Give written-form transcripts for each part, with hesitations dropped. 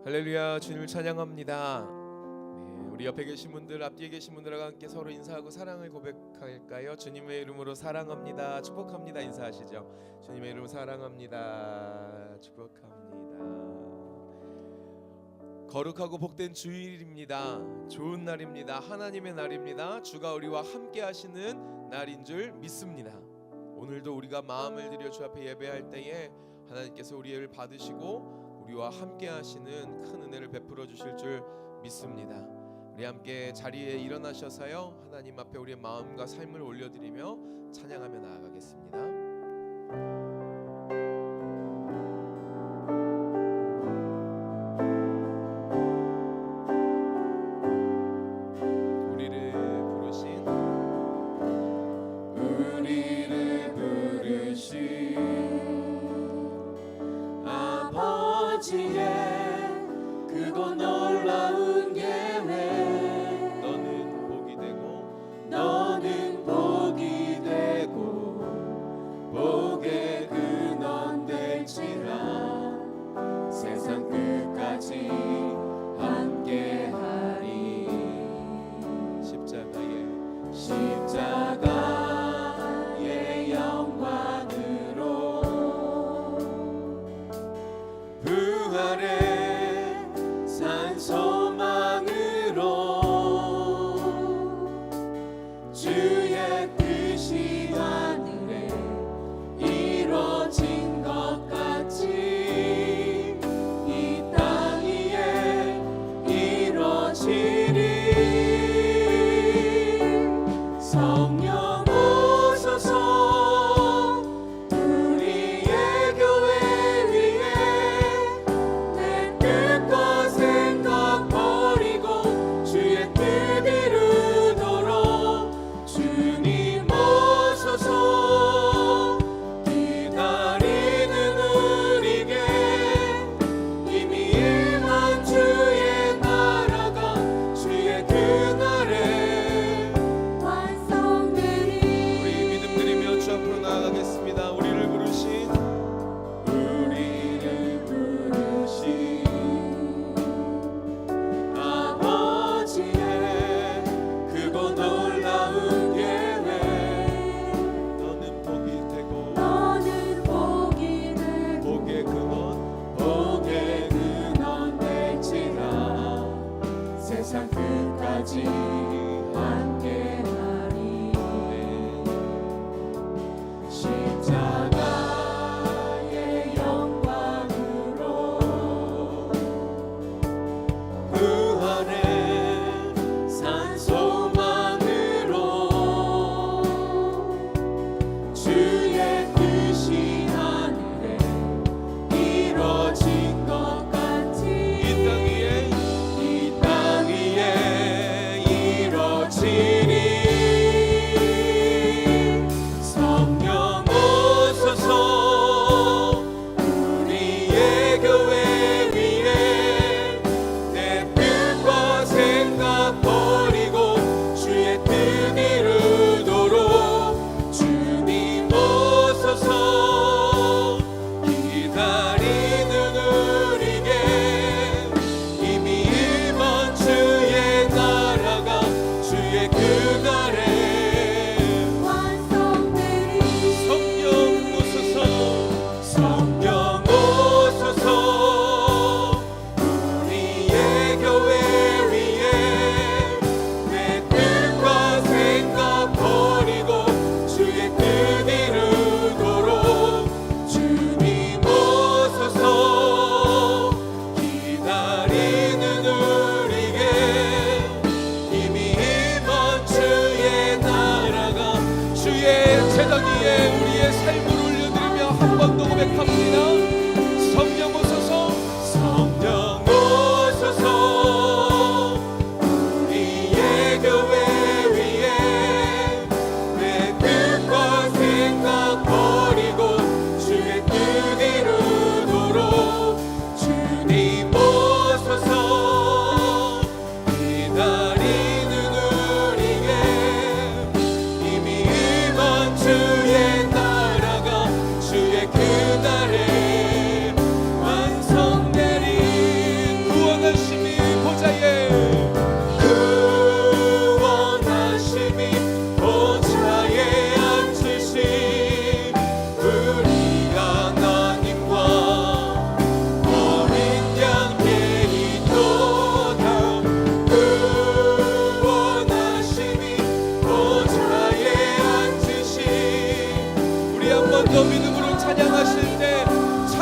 할렐루야, 주님을 찬양합니다. 네, 우리 옆에 계신 분들, 앞뒤에 계신 분들과 함께 서로 인사하고 사랑을 고백할까요? 주님의 이름으로 사랑합니다, 축복합니다 인사하시죠. 주님의 이름으로 사랑합니다, 축복합니다. 거룩하고 복된 주일입니다. 좋은 날입니다. 하나님의 날입니다. 주가 우리와 함께 하시는 날인 줄 믿습니다. 오늘도 우리가 마음을 들여 주 앞에 예배할 때에 하나님께서 우리를 받으시고 우리와 함께 하시는 큰 은혜를 베풀어 주실 줄 믿습니다. 우리 함께 자리에 일어나셔서요, 하나님 앞에 우리의 마음과 삶을 올려드리며 찬양하며 나아가겠습니다. 그거 놀라운 계획 너는 복이 되고 너는 복이 되고 복의 근원 될지라 세상 끝까지 함께하리 십자가의 영광으로 부활의 산소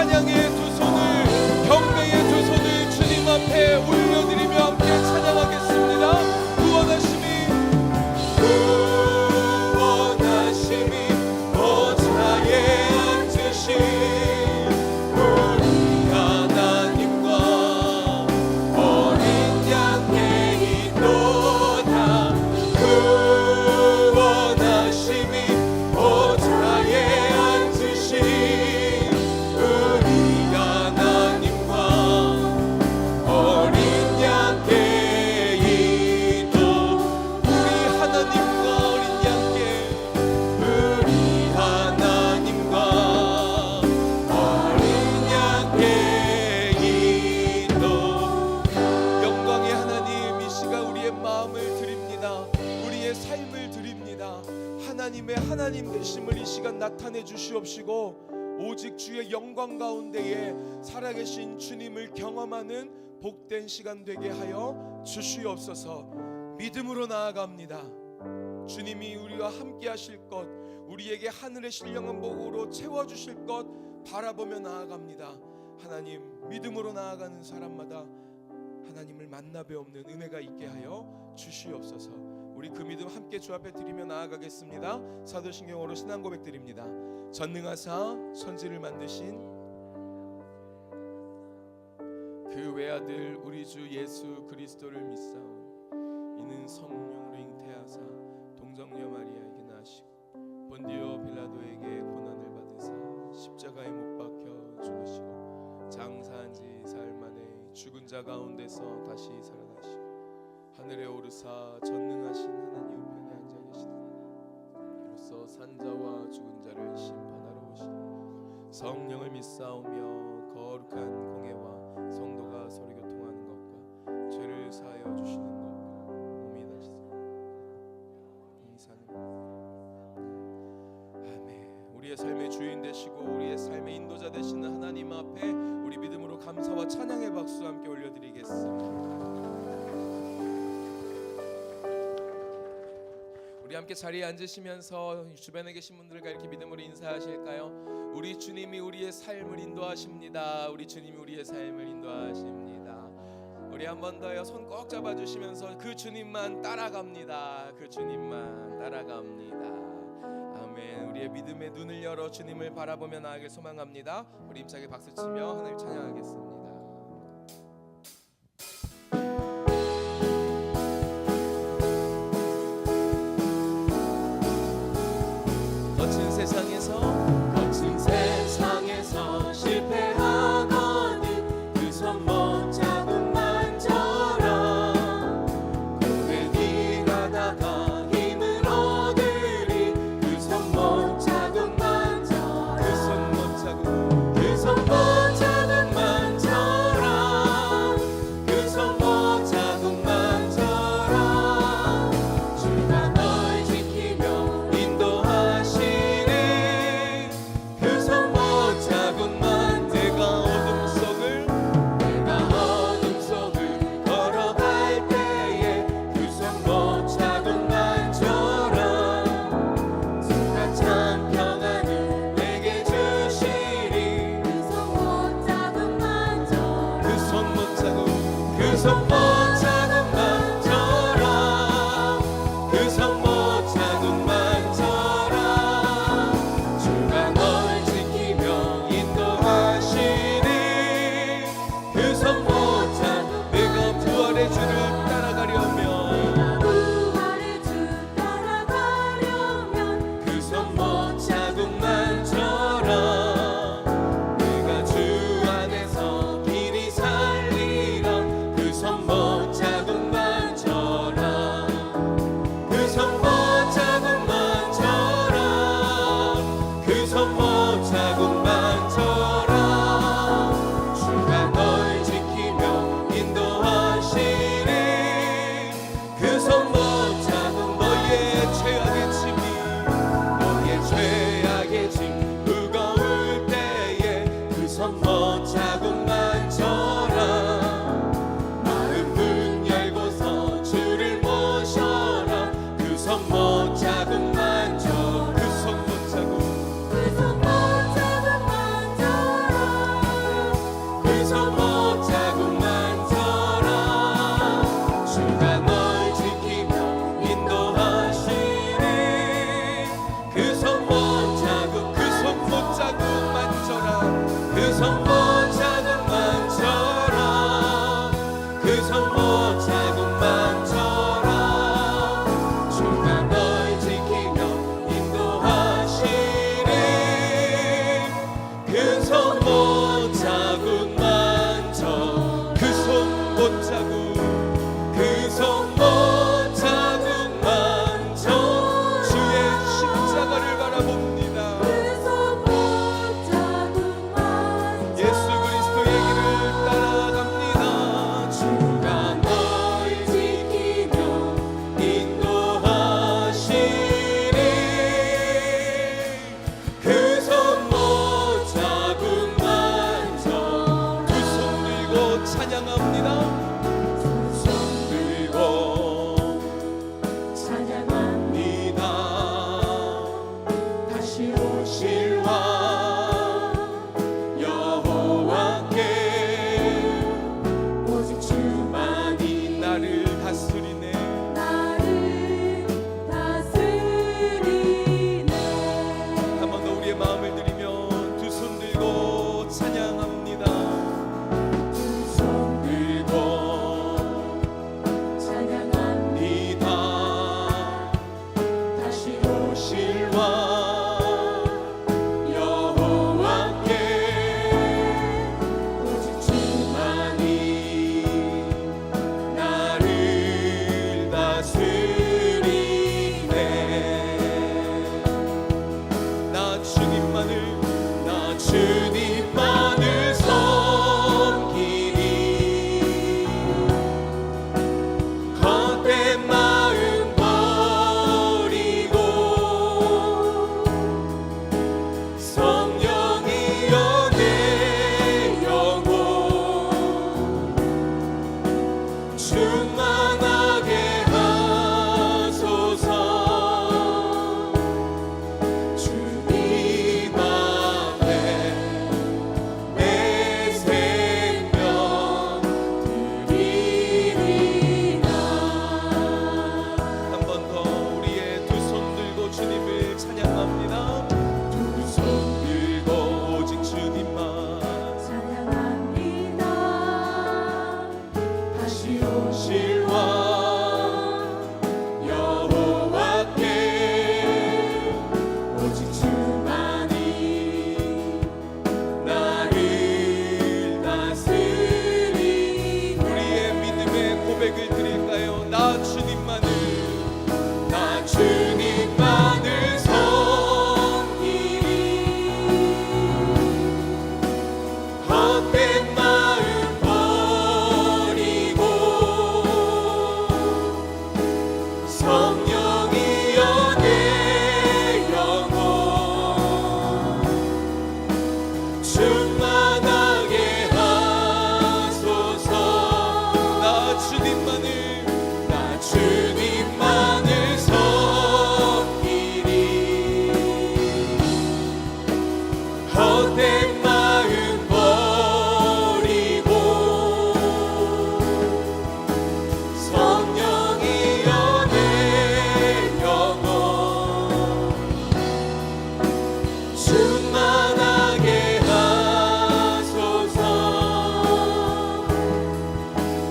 찬양의 두 손을, 경배의 두 손을 주님 앞에 올려드리며 함께 찬양하겠습니다. 구원하심이 보좌에 앉으신 우리 하나님과 어린 양의 인도다. 구원하심이 보좌에 앉으신 우리 하나님과 어린 양의 인도. 우리 하나님과 어린 양께, 우리 하나님과 어린 양의 인도. 영광의 하나님, 이 시간 우리의 마음을 드립니다. 우리의 삶을 드립니다. 하나님의 하나님 되심을 이 시간 나타내 주시옵시고, 오직 주의 영광 가운데에 살아계신 주님을 경험하는 복된 시간 되게 하여 주시옵소서. 믿음으로 나아갑니다. 주님이 우리와 함께 하실 것, 우리에게 하늘의 신령한 복으로 채워주실 것 바라보며 나아갑니다. 하나님, 믿음으로 나아가는 사람마다 하나님을 만나 뵈옵는 은혜가 있게 하여 주시옵소서. 우리 그 믿음 함께 주 앞에 드리며 나아가겠습니다. 사도신경으로 신앙 고백 드립니다. 전능하사 천지를 만드신 그 외아들 우리 주 예수 그리스도를 믿사온 이는 성령으로 잉태하사 동정녀 마리아에게 나시고 본디오 빌라도에게 고난을 받으사 십자가에 못 박혀 죽으시고 장사한 지 사흘 만에 죽은 자 가운데서 다시 살아나시고 하늘에 오르사 전능하신 하나님 우편에 앉아 계시다. 이로써 산자와 죽은 자를 심판하러 오시니 성령을 믿사오며 거룩한 공회와 성도가 서로 교통하는 것과 죄를 사하여 주시는 것과 몸이 다시 사는 아멘. 우리의 삶의 주인 되시고 우리의 삶의 인도자 되시는 하나님 앞에 우리 믿음으로 감사와 찬양의 박수 함께 올려드리겠습니다. 우리 함께 자리에 앉으시면서 주변에 계신 분들과 이렇게 믿음으로 인사하실까요? 우리 주님이 우리의 삶을 인도하십니다. 우리 주님이 우리의 삶을 인도하십니다. 우리 한 번 더요. 손 꼭 잡아주시면서 그 주님만 따라갑니다. 그 주님만 따라갑니다. 아멘. 우리의 믿음의 눈을 열어 주님을 바라보며 나아가길 소망합니다. 우리 힘차게 박수치며 하나님 찬양하겠습니다. 거친 세상에서 실패하거든 그 손 못 잡은 만져라. 고된 일하다가 힘을 얻으리 그 손 못 잡은 만져라. 그 손 못 잡은 그 손 못 잡은 만져라. 그 손 못 잡은 만져라. 주가 널 지키며 인도하시리. 그 손 못 잡은 만 내가 어둠 속을 걸어갈 때에 그 손 못 잡은 만져라. 주가 참 평안을 내게 주시리. 그 손 못 잡은 만져라. 그 손 못 잡은 그 손 못 잡은 만져라. 그 손 못 잡은 만져라. 주가 널 지키며 인도하시리. 그 손 못 잡은 내가 부활의 주를 따라가려면 부활의 주 따라가려면 그 손 못 잡은 만져라. 내가 주 안에서 길이 살리라. 그 손 못 잡은 만져라. 그 손 못 잡은 만져라. 그 손 못 잡은 만져라. 주가 널 지키며 인도하시리. 그 손 못 잡은 너의 죄악의 짐이 너의 죄악의 짐 무거울 때에 그 손 못 잡은 만져라. 마음 문 열고서 주를 모셔라. 그 손 못 잡은 만져. 그 손 못 잡은 그 손 못 잡은 만져라. 찬양합니다. 손 들고 찬양합니다. 다시 오실 왕 여호와께 오직 주만이 나를 다스리네. 나를 다스리네. 한 번 더 우리의 마음을 드리며 두 손 들고 찬양합니다. 손 들고 찬양합니다. 다시 오실 왕 여호와께 오직 주만이 나를 다스리네. 나 주님만을 섬기리. 헛된 마음 버리고 성령이여 내 영혼 충만하게 하소서. 주님 앞에 내 생명 드리리라. 한 번 더 우리의 두 손 들고 주님을 찬양합니다. 두 손 들고 오직 주님만 찬양합니다. 다시 오실 왕 여호와께 오직 주만이 나를 다스리네. 우리의 믿음의 고백을 드릴까요? 나 주님만을 섬기리. 헛된 마음 버리고 성령이여 내 영혼 충만하게 하소서. 나 주님만을 섬기리. 헛된 마음 버리고 성령이여 내 영혼 충만하게 하소서.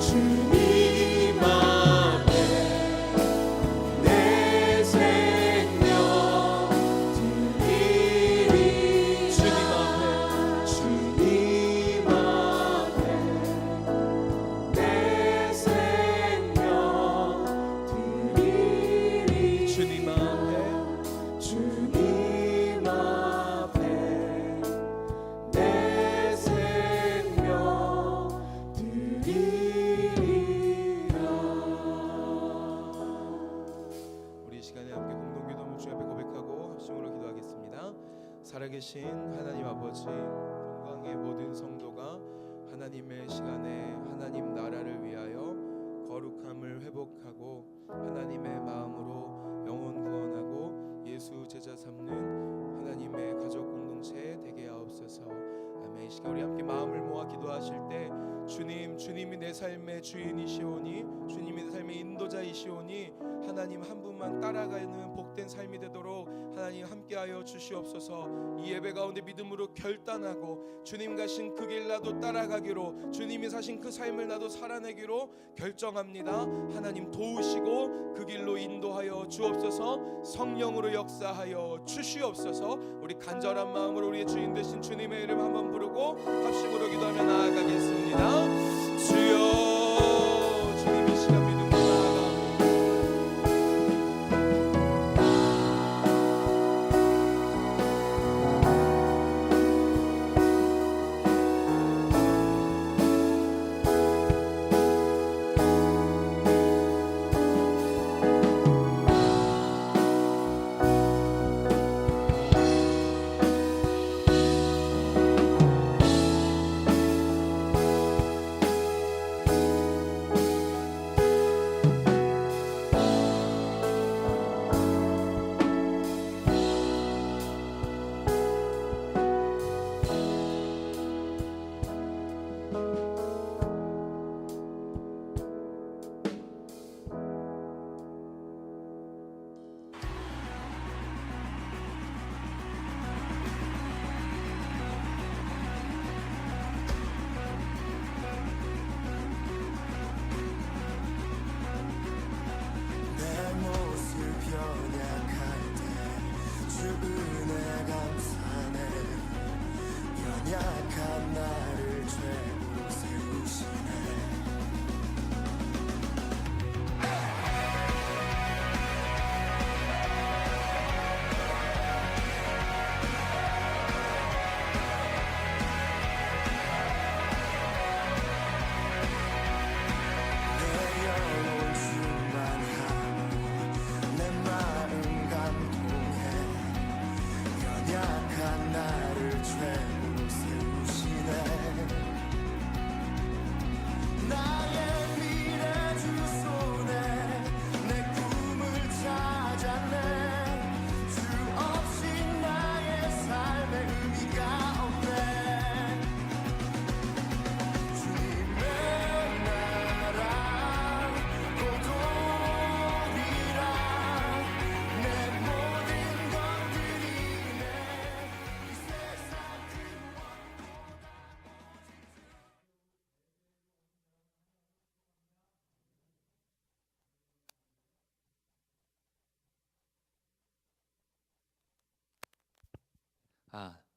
주님 앞에 내 생명 드리리. 주님 앞에 내 생명 드리리. 주님 앞에 주님 앞에 내 생명 드리리라. 우리 이 시간에 함께 공동기도문 주 앞에 고백하고 합심으로 기도하겠습니다. 살아계신 하나님 아버지, 동강의 모든 성도가 하나님의 시간에 하나님 나라를 위하여 거룩함을 회복하고 하나님의 마음으로 영혼 구원하고 예수 제자 삼는 하나님의 가족 공동체 되게 하옵소서. 아멘. 이 시간 우리 함께 마음을 모아 기도하실 때 주님이 내 삶의 주인이시오니 주님이 내 삶의 인도자이시오니 하나님 한 분만 따라가는 복된 삶이 되도록 하나님 함께하여 주시옵소서. 이 예배 가운데 믿음으로 결단하고 주님 가신 그 길 나도 따라가기로, 주님이 사신 그 삶을 나도 살아내기로 결정합니다. 하나님 도우시고 그 길로 인도하여 주옵소서. 성령으로 역사하여 주시옵소서. 우리 간절한 마음으로 우리의 주인 되신 주님의 이름 한번 부르고 합심으로 기도하며 나아가겠습니다. 주여, 주님 이 시간 믿음으로 나아갑니다.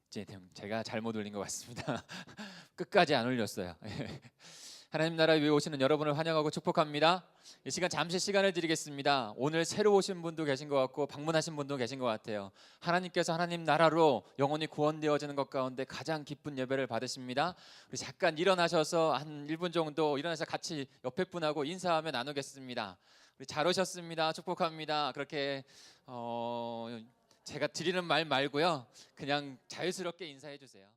이제 제가 잘못 올린 것 같습니다. 끝까지 안 올렸어요. 하나님 나라 위에 오시는 여러분을 환영하고 축복합니다. 이 시간 잠시 시간을 드리겠습니다. 오늘 새로 오신 분도 계신 것 같고 방문하신 분도 계신 것 같아요. 하나님께서 하나님 나라로 영혼이 구원되어지는 것 가운데 가장 기쁜 예배를 받으십니다. 우리 잠깐 일어나셔서 한 1분 정도 일어나서 같이 옆에 분하고 인사하며 나누겠습니다. 우리 잘 오셨습니다. 축복합니다. 그렇게 제가 드리는 말 말고요. 그냥 자유스럽게 인사해 주세요.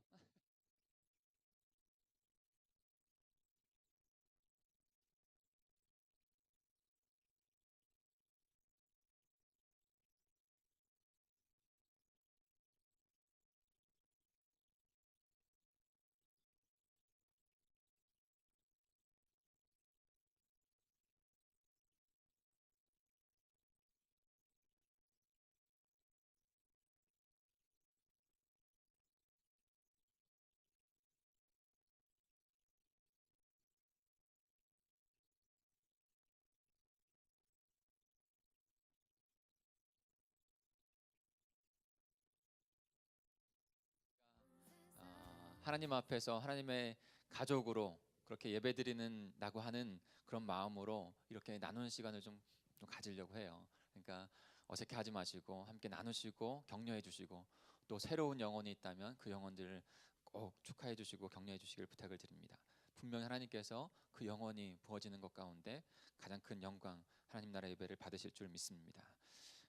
하나님 앞에서 하나님의 가족으로 그렇게 예배드리는다고 하는 그런 마음으로 이렇게 나누는 시간을 좀 가지려고 해요. 그러니까 어색해하지 마시고 함께 나누시고 격려해 주시고 또 새로운 영혼이 있다면 그 영혼들을 꼭 축하해 주시고 격려해 주시길 부탁을 드립니다. 분명히 하나님께서 그 영혼이 부어지는 것 가운데 가장 큰 영광 하나님 나라 예배를 받으실 줄 믿습니다.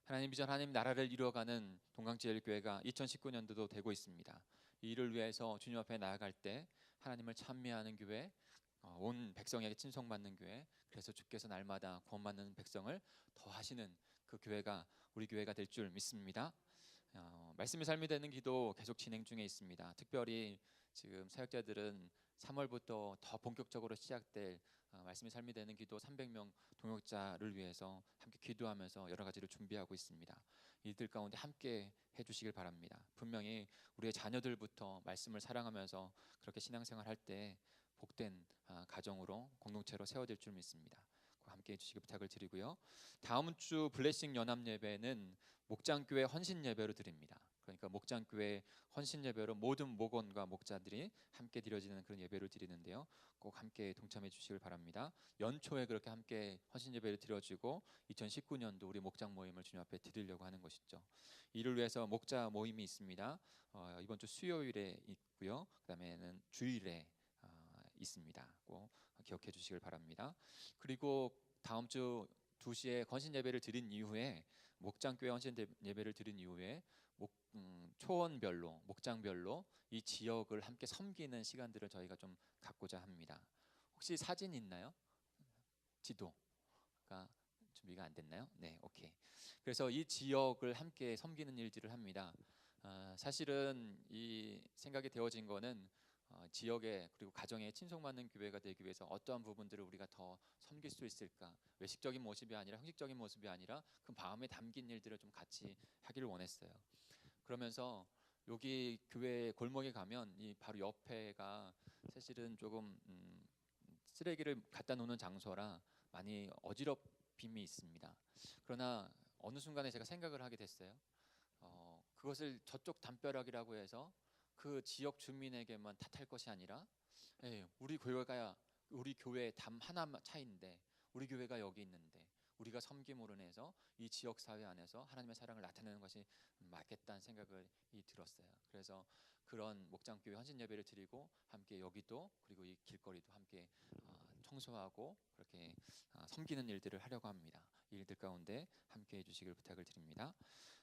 하나님 비전 하나님 나라를 이루어가는 동강제일교회가 2019년도도 되고 있습니다. 이 일을 위해서 주님 앞에 나아갈 때 하나님을 찬미하는 교회, 온 백성에게 친송받는 교회, 그래서 주께서 날마다 구원받는 백성을 더하시는 그 교회가 우리 교회가 될 줄 믿습니다. 말씀이 삶이 되는 기도 계속 진행 중에 있습니다. 특별히 지금 사역자들은 3월부터 더 본격적으로 시작될 말씀이 삶이 되는 기도 300명 동역자를 위해서 함께 기도하면서 여러 가지를 준비하고 있습니다. 이들 가운데 함께 해주시길 바랍니다. 분명히 우리의 자녀들부터 말씀을 사랑하면서 그렇게 신앙생활 할 때 복된 가정으로 공동체로 세워질 줄 믿습니다. 함께 해주시기 부탁을 드리고요. 다음 주 블레싱 연합 예배는 목장교회 헌신 예배로 드립니다. 그러니까 목장교회 헌신 예배로 모든 목원과 목자들이 함께 드려지는 그런 예배를 드리는데요. 꼭 함께 동참해 주시길 바랍니다. 연초에 그렇게 함께 헌신 예배를 드려지고 2019년도 우리 목장 모임을 주님 앞에 드리려고 하는 것이죠. 이를 위해서 목자 모임이 있습니다. 이번 주 수요일에 있고요. 그다음에는 주일에 있습니다. 꼭 기억해 주시길 바랍니다. 그리고 다음 주 2시에 헌신 예배를 드린 이후에 목장교회 헌신 예배를 드린 이후에 초원별로 목장별로 이 지역을 함께 섬기는 시간들을 저희가 좀 갖고자 합니다. 혹시 사진 있나요? 지도가 준비가 안 됐나요? 네, 오케이. 그래서 이 지역을 함께 섬기는 일들을 합니다. 사실은 이 생각이 되어진 거는 지역에 그리고 가정에 친송받는 교회가 되기 위해서 어떠한 부분들을 우리가 더 섬길 수 있을까? 외식적인 모습이 아니라 형식적인 모습이 아니라 그 마음에 담긴 일들을 좀 같이 하기를 원했어요. 그러면서 여기 교회 골목에 가면 이 바로 옆에가 사실은 조금 쓰레기를 갖다 놓는 장소라 많이 어지럽힘이 있습니다. 그러나 어느 순간에 제가 생각을 하게 됐어요. 그것을 저쪽 담벼락이라고 해서 그 지역 주민에게만 탓할 것이 아니라 우리 교회 담 하나 차인데 우리 교회가 여기 있는데 우리가 섬김으로 인해서 이 지역 사회 안에서 하나님의 사랑을 나타내는 것이 맞겠다는 생각을 들었어요. 그래서 그런 목장교회 헌신 예배를 드리고 함께 여기도 그리고 이 길거리도 함께 청소하고 그렇게 섬기는 일들을 하려고 합니다. 이 일들 가운데 함께 해주시길 부탁을 드립니다.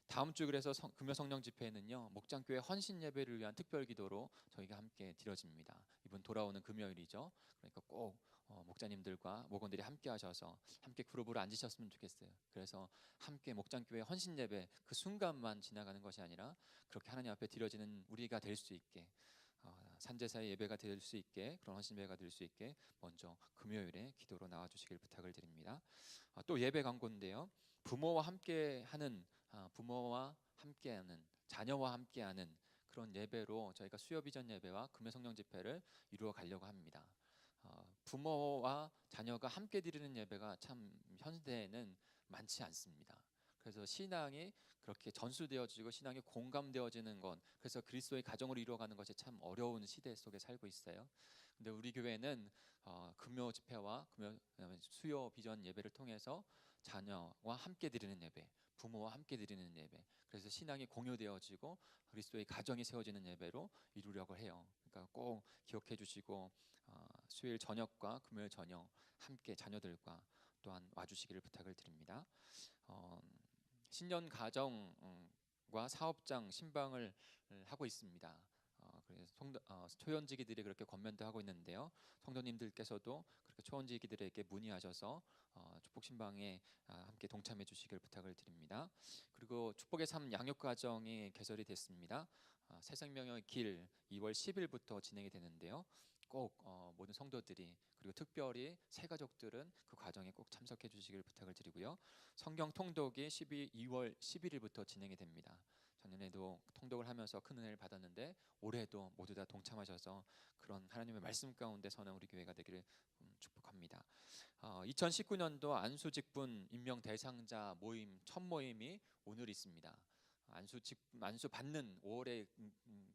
다음 주 그래서 금요 성령 집회는요 목장교회 헌신 예배를 위한 특별 기도로 저희가 함께 드려집니다. 이번 돌아오는 금요일이죠. 그러니까 꼭 목자님들과 목원들이 함께 하셔서 함께 그룹으로 앉으셨으면 좋겠어요. 그래서 함께 목장교회 헌신 예배 그 순간만 지나가는 것이 아니라 그렇게 하나님 앞에 드려지는 우리가 될 수 있게 산제사의 예배가 될 수 있게 그런 헌신 예배가 될 수 있게 먼저 금요일에 기도로 나와주시길 부탁을 드립니다. 또 예배 광고인데요. 부모와 함께하는 자녀와 함께하는 그런 예배로 저희가 수요 비전 예배와 금요 성령 집회를 이루어 가려고 합니다. 부모와 자녀가 함께 드리는 예배가 참 현대에는 많지 않습니다. 그래서 신앙이 그렇게 전수되어지고 신앙이 공감되어지는 것, 그래서 그리스도의 가정으로 이루어가는 것이 참 어려운 시대 속에 살고 있어요. 근데 우리 교회는 금요 집회와 금요 수요 비전 예배를 통해서 자녀와 함께 드리는 예배, 부모와 함께 드리는 예배, 그래서 신앙이 공유되어지고 그리스도의 가정이 세워지는 예배로 이루려고 해요. 그러니까 꼭 기억해 주시고 수요일 저녁과 금요일 저녁 함께 자녀들과 또한 와주시기를 부탁을 드립니다. 신년 가정과 사업장 신방을 하고 있습니다. 그래서 초연지기들이 그렇게 권면도 하고 있는데요. 성도님들께서도 그렇게 초연지기들에게 문의하셔서 축복 신방에 함께 동참해 주시길 부탁을 드립니다. 그리고 축복의 삶 양육 과정이 개설이 됐습니다. 새 생명의 길 2월 10일부터 진행이 되는데요. 꼭 모든 성도들이 그리고 특별히 새 가족들은 그 과정에 꼭 참석해 주시길 부탁을 드리고요. 성경 통독이 2월 11일부터 진행이 됩니다. 작년에도 통독을 하면서 큰 은혜를 받았는데 올해도 모두 다 동참하셔서 그런 하나님의 말씀 가운데 서는 우리 교회가 되기를 축복합니다. 2019년도 안수직분 임명 대상자 모임 첫 모임이 오늘 있습니다. 안수 받는 5월의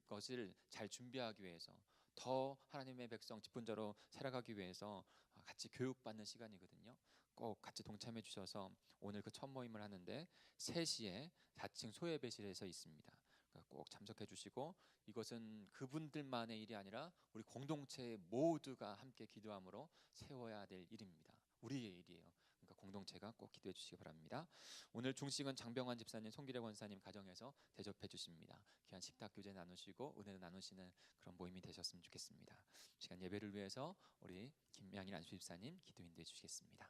것을 잘 준비하기 위해서 더 하나님의 백성 직분자로 살아가기 위해서 같이 교육받는 시간이거든요. 꼭 같이 동참해 주셔서 오늘 그 첫 모임을 하는데 3시에 4층 소예배실에서 있습니다. 그러니까 꼭 참석해 주시고 이것은 그분들만의 일이 아니라 우리 공동체 모두가 함께 기도함으로 세워야 될 일입니다. 우리의 일이에요. 그러니까 공동체가 꼭 기도해 주시기 바랍니다. 오늘 중식은 장병환 집사님, 송기래 권사님 가정에서 대접해 주십니다. 귀한 식탁 교제 나누시고 은혜 나누시는 그런 모임이 되셨으면 좋겠습니다. 시간 예배를 위해서 우리 김양일 안수 집사님 기도 인도해 주시겠습니다.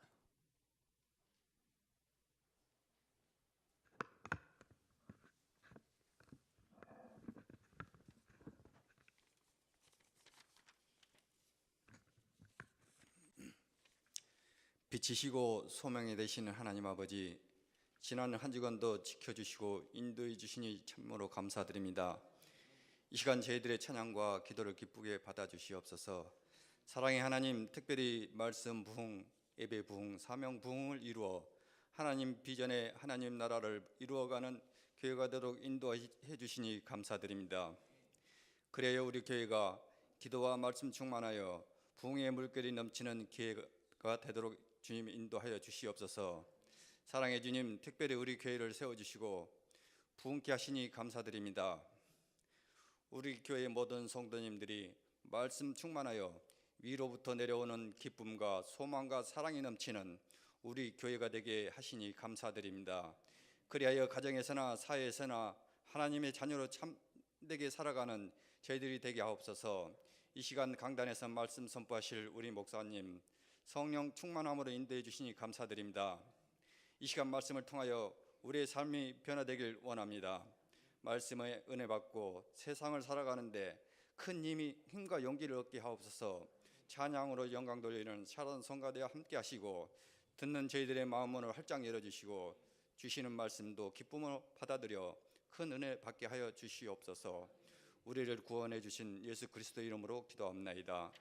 빛이시고 소명이 되시는 하나님 아버지, 지난 한 주간도 지켜주시고 인도해 주시니 참으로 감사드립니다. 이 시간 저희들의 찬양과 기도를 기쁘게 받아주시옵소서. 사랑의 하나님, 특별히 말씀 부흥, 예배 부흥, 사명 부흥을 이루어 하나님 비전의 하나님 나라를 이루어가는 교회가 되도록 인도해 주시니 감사드립니다. 그래야 우리 교회가 기도와 말씀 충만하여 부흥의 물결이 넘치는 기회가 되도록 주님 인도하여 주시옵소서. 사랑의 주님, 특별히 우리 교회를 세워주시고 부흥케 하시니 감사드립니다. 우리 교회의 모든 성도님들이 말씀 충만하여 위로부터 내려오는 기쁨과 소망과 사랑이 넘치는 우리 교회가 되게 하시니 감사드립니다. 그리하여 가정에서나 사회에서나 하나님의 자녀로 참되게 살아가는 저희들이 되게 하옵소서. 이 시간 강단에서 말씀 선포하실 우리 목사님 성령 충만함으로 인도해 주시니 감사드립니다. 이 시간 말씀을 통하여 우리의 삶이 변화되길 원합니다. 말씀의 은혜 받고 세상을 살아가는데 큰 힘과 용기를 얻게 하옵소서. 찬양으로 영광 돌리는 사랑 성가대와 함께 하시고 듣는 저희들의 마음문을 활짝 열어주시고 주시는 말씀도 기쁨으로 받아들여 큰 은혜 받게 하여 주시옵소서. 우리를 구원해 주신 예수 그리스도 이름으로 기도합나이다.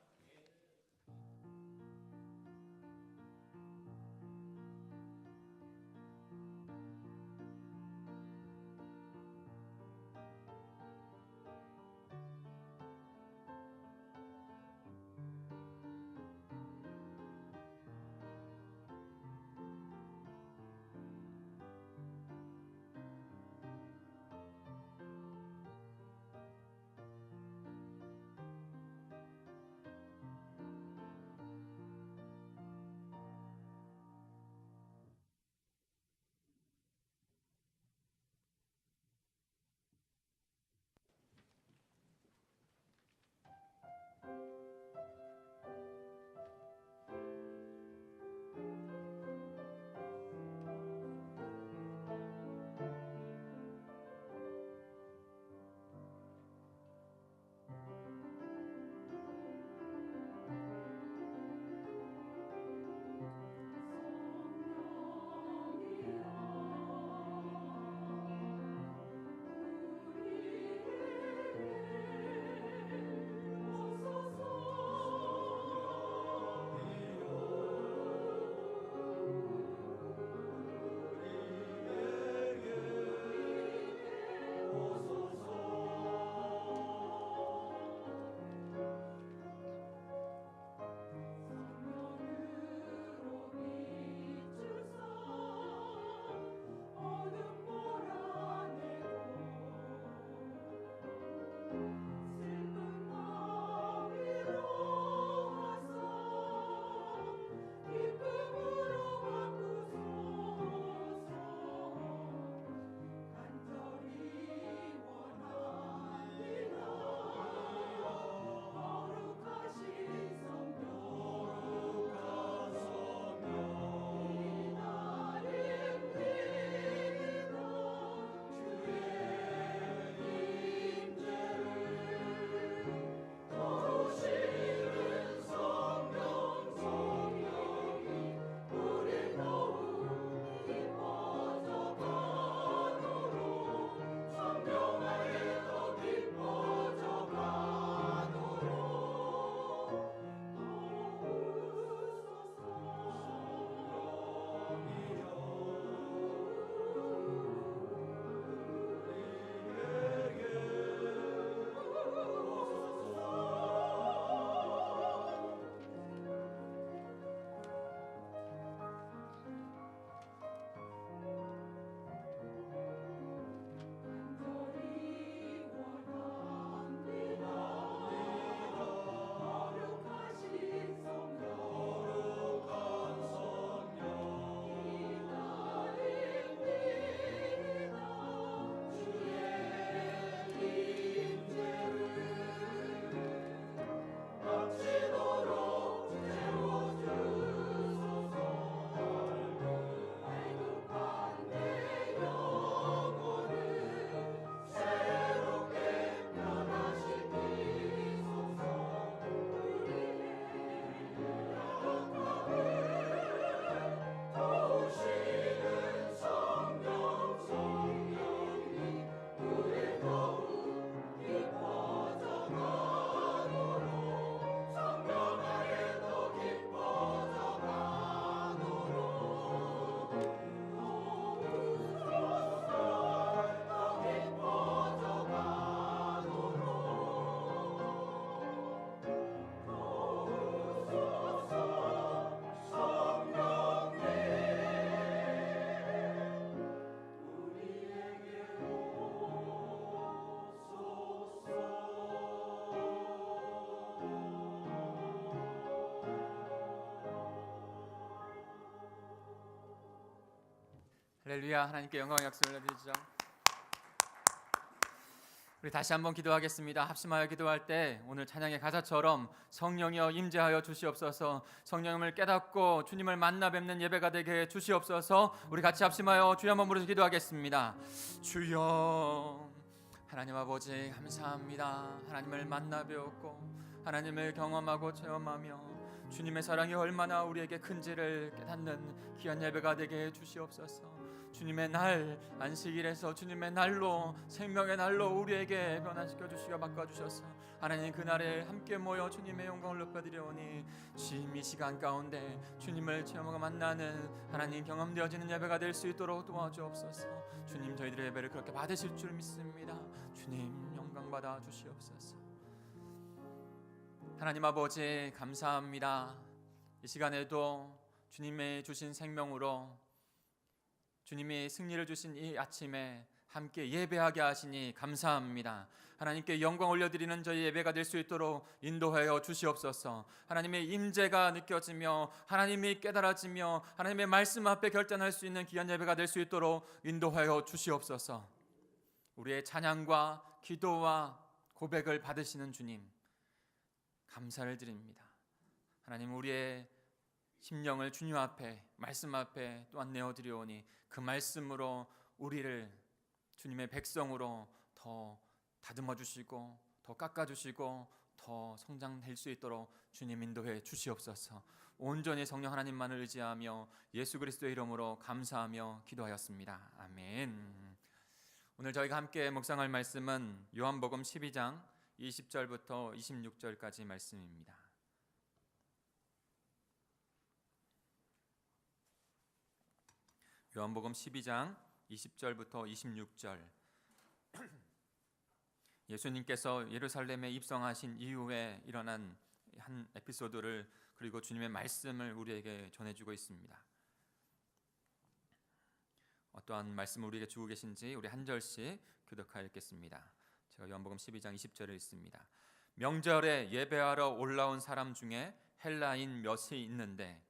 할렐루야. 하나님께 영광 약속을 드리죠. 우리 다시 한번 기도하겠습니다. 합심하여 기도할 때 오늘 찬양의 가사처럼 성령이여 임재하여 주시옵소서. 성령님을 깨닫고 주님을 만나 뵙는 예배가 되게 해 주시옵소서. 우리 같이 합심하여 주여 한번 부르짖어 기도하겠습니다. 주여, 하나님 아버지 감사합니다. 하나님을 만나 뵈었고 하나님을 경험하고 체험하며 주님의 사랑이 얼마나 우리에게 큰지를 깨닫는 귀한 예배가 되게 해 주시옵소서. 주님의 날, 안식일에서 주님의 날로, 생명의 날로 우리에게 변화시켜 주시고 바꿔주셔서 하나님 그날에 함께 모여 주님의 영광을 높여드리오니 주님 이 시간 가운데 주님을 체험하고 만나는 하나님 경험되어지는 예배가 될 수 있도록 도와주옵소서. 주님 저희들의 예배를 그렇게 받으실 줄 믿습니다. 주님 영광 받아 주시옵소서. 하나님 아버지 감사합니다. 이 시간에도 주님의 주신 생명으로 주님이 승리를 주신 이 아침에 함께 예배하게 하시니 감사합니다. 하나님께 영광 올려드리는 저희 예배가 될 수 있도록 인도하여 주시옵소서. 하나님의 임재가 느껴지며 하나님이 깨달아지며 하나님의 말씀 앞에 결단할 수 있는 귀한 예배가 될 수 있도록 인도하여 주시옵소서. 우리의 찬양과 기도와 고백을 받으시는 주님 감사를 드립니다. 하나님 우리의 심령을 주님 앞에 말씀 앞에 또한 내어드리오니 그 말씀으로 우리를 주님의 백성으로 더 다듬어 주시고 더 깎아 주시고 더 성장될 수 있도록 주님 인도해 주시옵소서. 온전히 성령 하나님만을 의지하며 예수 그리스도의 이름으로 감사하며 기도하였습니다. 아멘. 오늘 저희가 함께 묵상할 말씀은 요한복음 12장 20절부터 26절까지 말씀입니다. 요한복음 12장 20절부터 26절. 예수님께서 예루살렘에 입성하신 이후에 일어난 한 에피소드를 그리고 주님의 말씀을 우리에게 전해주고 있습니다. 어떠한 말씀을 우리에게 주고 계신지 우리 한 절씩 교독하여 읽겠습니다. 제가 요한복음 12장 20절을 읽습니다. 명절에 예배하러 올라온 사람 중에 헬라인 몇이 있는데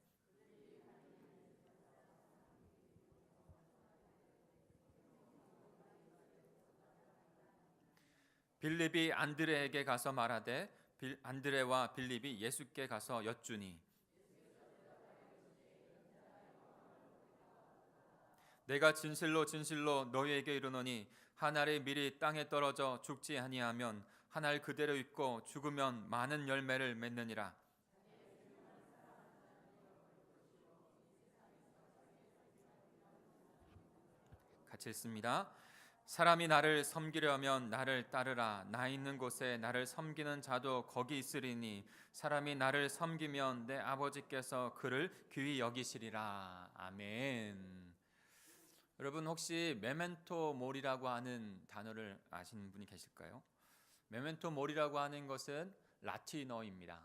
빌립이 안드레에게 가서 말하되 안드레와 빌립이 예수께 가서 여쭈니 내가 진실로 진실로 너희에게 이르노니 한 알이 미리 땅에 떨어져 죽지 아니하면 한 알 그대로 있고 죽으면 많은 열매를 맺느니라. 같이 읽습니다. 사람이 나를 섬기려면 나를 따르라. 나 있는 곳에 나를 섬기는 자도 거기 있으리니 사람이 나를 섬기면 내 아버지께서 그를 귀히 여기시리라. 아멘. 여러분 혹시 메멘토 모리라고 하는 단어를 아시는 분이 계실까요? 메멘토 모리라고 하는 것은 라틴어입니다.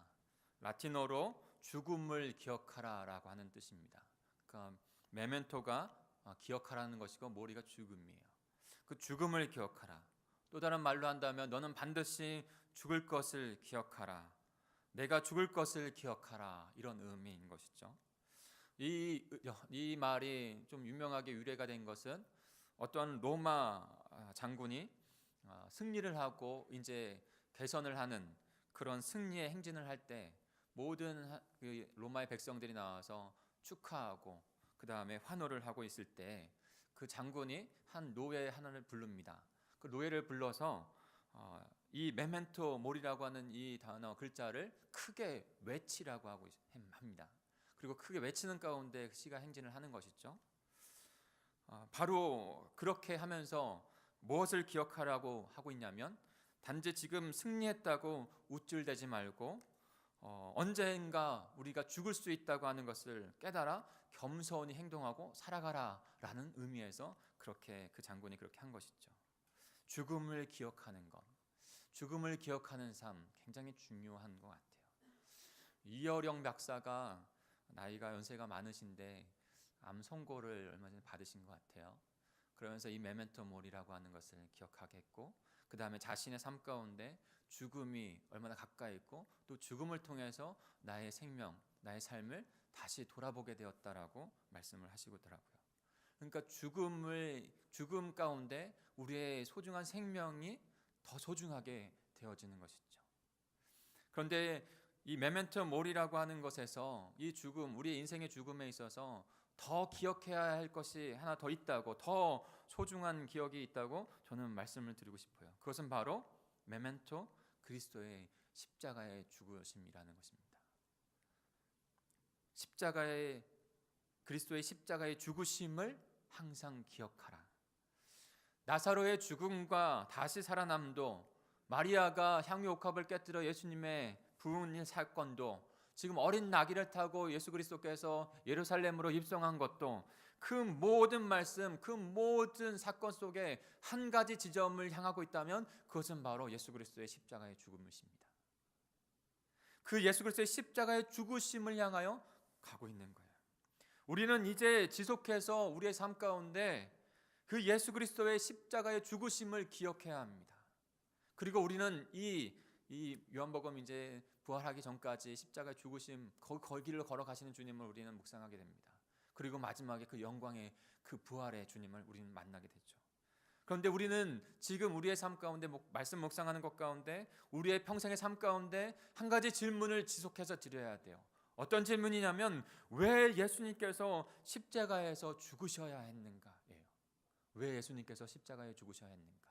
라틴어로 죽음을 기억하라라고 하는 뜻입니다. 그러니까 메멘토가 기억하라는 것이고 모리가 죽음이에요. 그 죽음을 기억하라. 또 다른 말로 한다면 너는 반드시 죽을 것을 기억하라. 내가 죽을 것을 기억하라. 이런 의미인 것이죠. 이 말이 좀 유명하게 유래가 된 것은 어떤 로마 장군이 승리를 하고 이제 개선을 하는 그런 승리의 행진을 할 때 모든 로마의 백성들이 나와서 축하하고 그 다음에 환호를 하고 있을 때 그 장군이 한 노예 하나를 부릅니다. 그 노예를 불러서 이 메멘토 모리라고 하는 이 단어 글자를 크게 외치라고 합니다. 그리고 크게 외치는 가운데 시가 행진을 하는 것이죠. 바로 그렇게 하면서 무엇을 기억하라고 하고 있냐면 단지 지금 승리했다고 우쭐대지 말고 언젠가 우리가 죽을 수 있다고 하는 것을 깨달아 겸손히 행동하고 살아가라라는 의미에서 그렇게 그 장군이 그렇게 한 것이죠. 죽음을 기억하는 것, 죽음을 기억하는 삶 굉장히 중요한 것 같아요. 이어령 박사가 나이가 연세가 많으신데 암 선고를 얼마 전에 받으신 것 같아요. 그러면서 이 메멘토 모리라고 하는 것을 기억하게 했고 그 다음에 자신의 삶 가운데 죽음이 얼마나 가까이 있고 또 죽음을 통해서 나의 생명, 나의 삶을 다시 돌아보게 되었다라고 말씀을 하시더라고요. 그러니까 죽음 가운데 우리의 소중한 생명이 더 소중하게 되어지는 것이죠. 그런데 이 메멘토 모리라고 하는 것에서 이 죽음, 우리의 인생의 죽음에 있어서 더 기억해야 할 것이 하나 더 있다고, 더 소중한 기억이 있다고 저는 말씀을 드리고 싶어요. 그것은 바로 메멘토 그리스도의 십자가의 죽으심이라는 것입니다. 그리스도의 십자가의 죽으심을 항상 기억하라. 나사로의 죽음과 다시 살아남도, 마리아가 향유 옥합을 깨뜨려 예수님의 부흥 사건도, 지금 어린 나귀를 타고 예수 그리스도께서 예루살렘으로 입성한 것도, 그 모든 말씀, 그 모든 사건 속에 한 가지 지점을 향하고 있다면 그것은 바로 예수 그리스도의 십자가의 죽음이십니다. 그 예수 그리스도의 십자가의 죽으심을 향하여 가고 있는 거예요. 우리는 이제 지속해서 우리의 삶 가운데 그 예수 그리스도의 십자가의 죽으심을 기억해야 합니다. 그리고 우리는 이 요한복음 이제 부활하기 전까지 십자가의 죽으심, 거기를 걸어가시는 주님을 우리는 묵상하게 됩니다. 그리고 마지막에 그 영광의 그 부활의 주님을 우리는 만나게 되죠. 그런데 우리는 지금 우리의 삶 가운데 말씀 묵상하는 것 가운데, 우리의 평생의 삶 가운데 한 가지 질문을 지속해서 드려야 돼요. 어떤 질문이냐면, 왜 예수님께서 십자가에서 죽으셔야 했는가예요. 왜 예수님께서 십자가에 죽으셔야 했는가?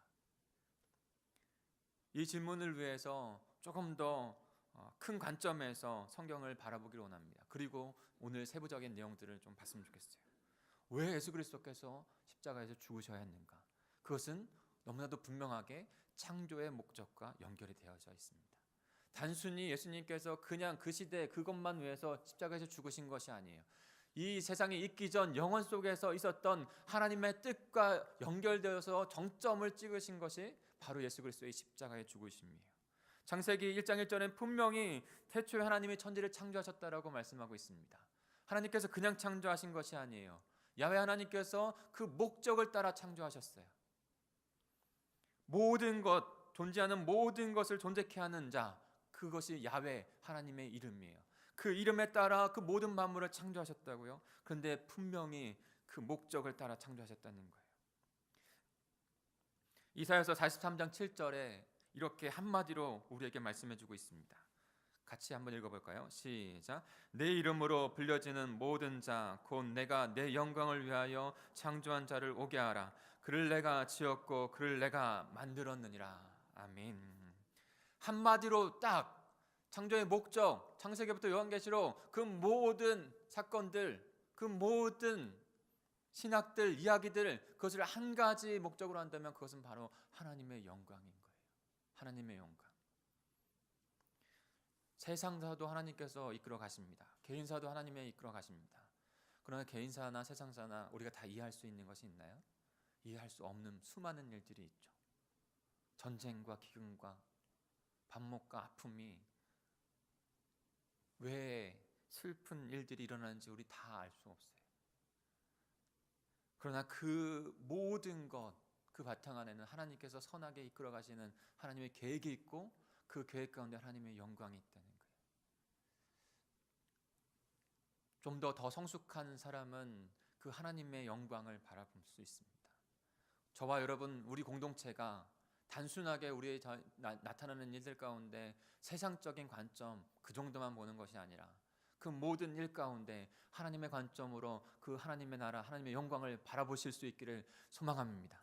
이 질문을 위해서 조금 더 큰 관점에서 성경을 바라보기를 원합니다. 그리고 오늘 세부적인 내용들을 좀 봤으면 좋겠어요. 왜 예수 그리스도께서 십자가에서 죽으셔야 했는가? 그것은 너무나도 분명하게 창조의 목적과 연결이 되어져 있습니다. 단순히 예수님께서 그냥 그 시대 그것만 위해서 십자가에서 죽으신 것이 아니에요. 이 세상이 있기 전 영원 속에서 있었던 하나님의 뜻과 연결되어서 정점을 찍으신 것이 바로 예수 그리스도의 십자가의 죽으심이에요. 창세기 1장 1절엔 분명히 태초에 하나님이 천지를 창조하셨다라고 말씀하고 있습니다. 하나님께서 그냥 창조하신 것이 아니에요. 야훼 하나님께서 그 목적을 따라 창조하셨어요. 모든 것, 존재하는 모든 것을 존재케 하는 자, 그것이 야훼 하나님의 이름이에요. 그 이름에 따라 그 모든 만물을 창조하셨다고요. 그런데 분명히 그 목적을 따라 창조하셨다는 거예요. 이사야서 43장 7절에 이렇게 한마디로 우리에게 말씀해주고 있습니다. 같이 한번 읽어볼까요? 시작. 내 이름으로 불려지는 모든 자, 곧 내가 내 영광을 위하여 창조한 자를 오게 하라. 그를 내가 지었고 그를 내가 만들었느니라. 아멘. 한마디로 딱 창조의 목적, 창세기부터 요한계시록 그 모든 사건들, 그 모든 신학들, 이야기들, 그것을 한 가지 목적으로 한다면 그것은 바로 하나님의 영광인 거예요. 하나님의 영광. 세상사도 하나님께서 이끌어 가십니다. 개인사도 하나님의 이끌어 가십니다. 그러나 개인사나 세상사나 우리가 다 이해할 수 있는 것이 있나요? 이해할 수 없는 수많은 일들이 있죠. 전쟁과 기근과 반목과 아픔이 왜 슬픈 일들이 일어나는지 우리 다 알 수 없어요. 그러나 그 모든 것, 그 바탕 안에는 하나님께서 선하게 이끌어 가시는 하나님의 계획이 있고 그 계획 가운데 하나님의 영광이 있다는 거예요. 좀 더 성숙한 사람은 그 하나님의 영광을 바라볼 수 있습니다. 저와 여러분, 우리 공동체가 단순하게 우리의 나타나는 일들 가운데 세상적인 관점 그 정도만 보는 것이 아니라 그 모든 일 가운데 하나님의 관점으로 그 하나님의 나라, 하나님의 영광을 바라보실 수 있기를 소망합니다.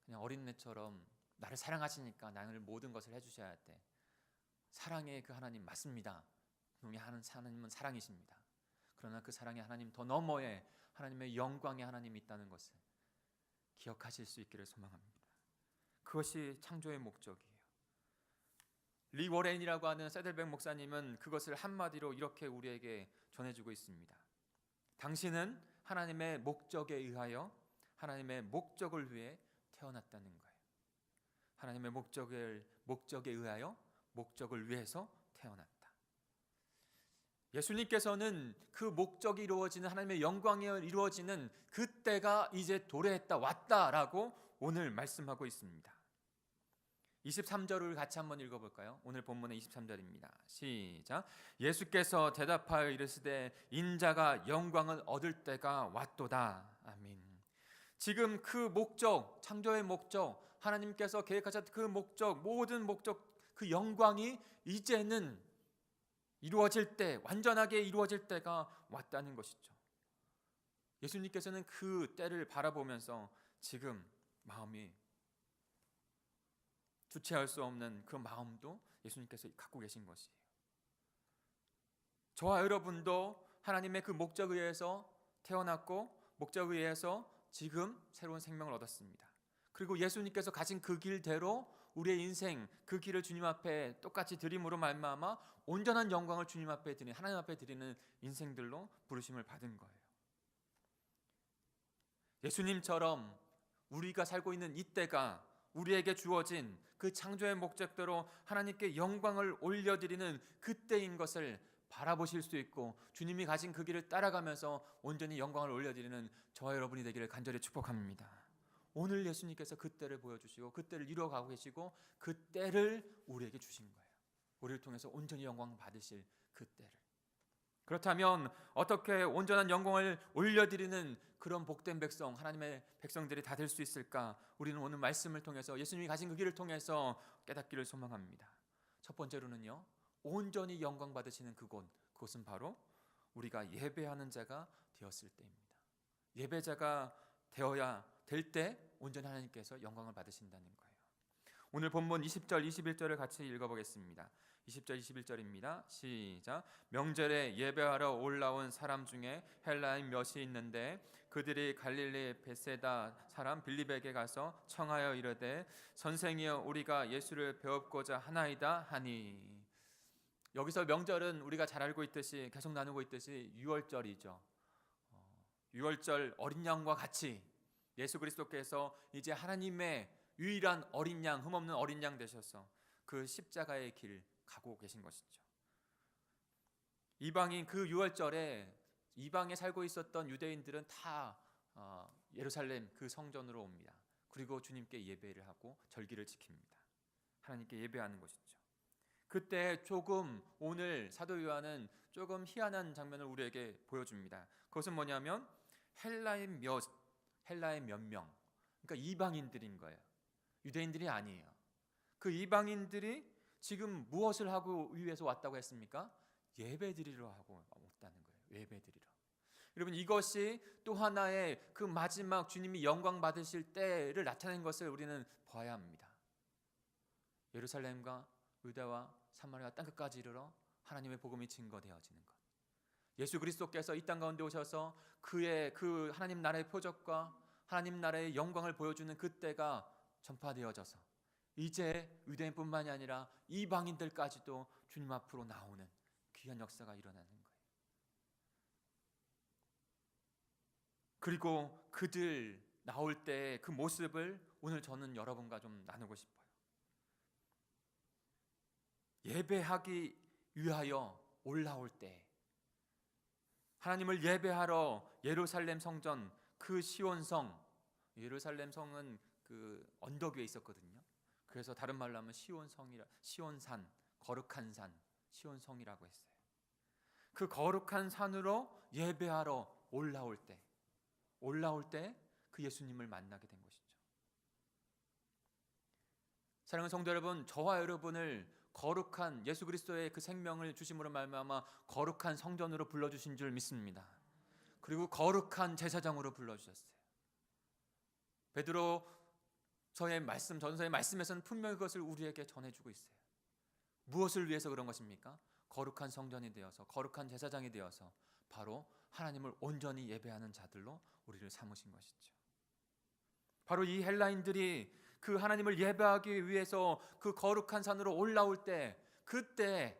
그냥 어린애처럼 나를 사랑하시니까 나를 모든 것을 해주셔야 돼. 사랑의 그 하나님 맞습니다. 분명히 하나님은 사랑이십니다. 그러나 그 사랑의 하나님 더 너머에 하나님의 영광의 하나님이 있다는 것을 기억하실 수 있기를 소망합니다. 그것이 창조의 목적이에요. 리 워렌이라고 하는 세들백 목사님은 그것을 한마디로 이렇게 우리에게 전해주고 있습니다. 당신은 하나님의 목적에 의하여 하나님의 목적을 위해 태어났다는 거예요. 하나님의 목적에 의하여 목적을 위해서 태어났다. 예수님께서는 그 목적이 이루어지는 하나님의 영광이 이루어지는 그때가 이제 도래했다, 왔다라고 오늘 말씀하고 있습니다. 23절을 같이 한번 읽어볼까요? 오늘 본문의 23절입니다. 시작. 예수께서 대답하여 이르시되 인자가 영광을 얻을 때가 왔도다. 아멘. 지금 그 목적, 창조의 목적, 하나님께서 계획하셨던 그 목적, 모든 목적, 그 영광이 이제는 이루어질 때, 완전하게 이루어질 때가 왔다는 것이죠. 예수님께서는 그 때를 바라보면서 지금 마음이 주체할 수 없는 그 마음도 예수님께서 갖고 계신 것이에요. 저와 여러분도 하나님의 그 목적에 의해서 태어났고 목적에 의해서 지금 새로운 생명을 얻었습니다. 그리고 예수님께서 가진 그 길대로 우리의 인생 그 길을 주님 앞에 똑같이 드림으로 말미암아 온전한 영광을 주님 앞에 드리는, 하나님 앞에 드리는 인생들로 부르심을 받은 거예요. 예수님처럼 우리가 살고 있는 이때가 우리에게 주어진 그 창조의 목적대로 하나님께 영광을 올려드리는 그때인 것을 바라보실 수 있고 주님이 가진 그 길을 따라가면서 온전히 영광을 올려드리는 저와 여러분이 되기를 간절히 축복합니다. 오늘 예수님께서 그 때를 보여주시고 그 때를 이루어가고 계시고 그 때를 우리에게 주신 거예요. 우리를 통해서 온전히 영광 받으실 그 때를. 그렇다면 어떻게 온전한 영광을 올려드리는 그런 복된 백성, 하나님의 백성들이 다 될 수 있을까? 우리는 오늘 말씀을 통해서 예수님이 가신 그 길을 통해서 깨닫기를 소망합니다. 첫 번째로는요, 온전히 영광 받으시는 그곳은 바로 우리가 예배하는 자가 되었을 때입니다. 예배자가 되어야 될 때 온전히 하나님께서 영광을 받으신다는 거예요. 오늘 본문 20절, 21절을 같이 읽어보겠습니다. 20절, 21절입니다. 시작. 명절에 예배하러 올라온 사람 중에 헬라인 몇이 있는데 그들이 갈릴리 베세다 사람 빌립에게 가서 청하여 이르되 선생이여 우리가 예수를 배웁고자 하나이다 하니. 여기서 명절은 우리가 잘 알고 있듯이 계속 나누고 있듯이 유월절이죠. 유월절 어린 양과 같이 예수 그리스도께서 이제 하나님의 유일한 어린 양, 흠없는 어린 양 되셔서 그 십자가의 길 가고 계신 것이죠. 이방인 그 유월절에 이방에 살고 있었던 유대인들은 다 예루살렘 그 성전으로 옵니다. 그리고 주님께 예배를 하고 절기를 지킵니다. 하나님께 예배하는 것이죠. 그때 조금 오늘 사도 요한은 조금 희한한 장면을 우리에게 보여줍니다. 그것은 뭐냐면 헬라의 몇 명, 그러니까 이방인들인 거예요. 유대인들이 아니에요. 그 이방인들이 지금 무엇을 하고 위해서 왔다고 했습니까? 예배드리러 하고 왔다는 거예요. 예배드리러. 여러분, 이것이 또 하나의 그 마지막 주님이 영광 받으실 때를 나타낸 것을 우리는 봐야 합니다. 예루살렘과 유다와 사마리아 땅 끝까지 이르러 하나님의 복음이 증거되어지는 것. 예수 그리스도께서 이 땅 가운데 오셔서 그의 그 하나님 나라의 표적과 하나님 나라의 영광을 보여주는 그때가 전파되어져서 이제 유대인뿐만이 아니라 이방인들까지도 주님 앞으로 나오는 귀한 역사가 일어나는 거예요. 그리고 그들 나올 때 그 모습을 오늘 저는 여러분과 좀 나누고 싶어요. 예배하기 위하여 올라올 때 하나님을 예배하러 예루살렘 성전 그 시온성, 예루살렘 성은 그 언덕 위에 있었거든요. 그래서 다른 말로 하면 시온산, 거룩한 산, 시온성이라고 했어요. 그 거룩한 산으로 예배하러 올라올 때 그 예수님을 만나게 된 것이죠. 사랑하는 성도 여러분, 저와 여러분을 거룩한 예수 그리스도의 그 생명을 주심으로 말미암아 거룩한 성전으로 불러주신 줄 믿습니다. 그리고 거룩한 제사장으로 불러주셨어요. 베드로서의 말씀, 전서의 말씀에서는 분명히 그것을 우리에게 전해주고 있어요. 무엇을 위해서 그런 것입니까? 거룩한 성전이 되어서, 거룩한 제사장이 되어서 바로 하나님을 온전히 예배하는 자들로 우리를 삼으신 것이죠. 바로 이 헬라인들이 그 하나님을 예배하기 위해서 그 거룩한 산으로 올라올 때, 그때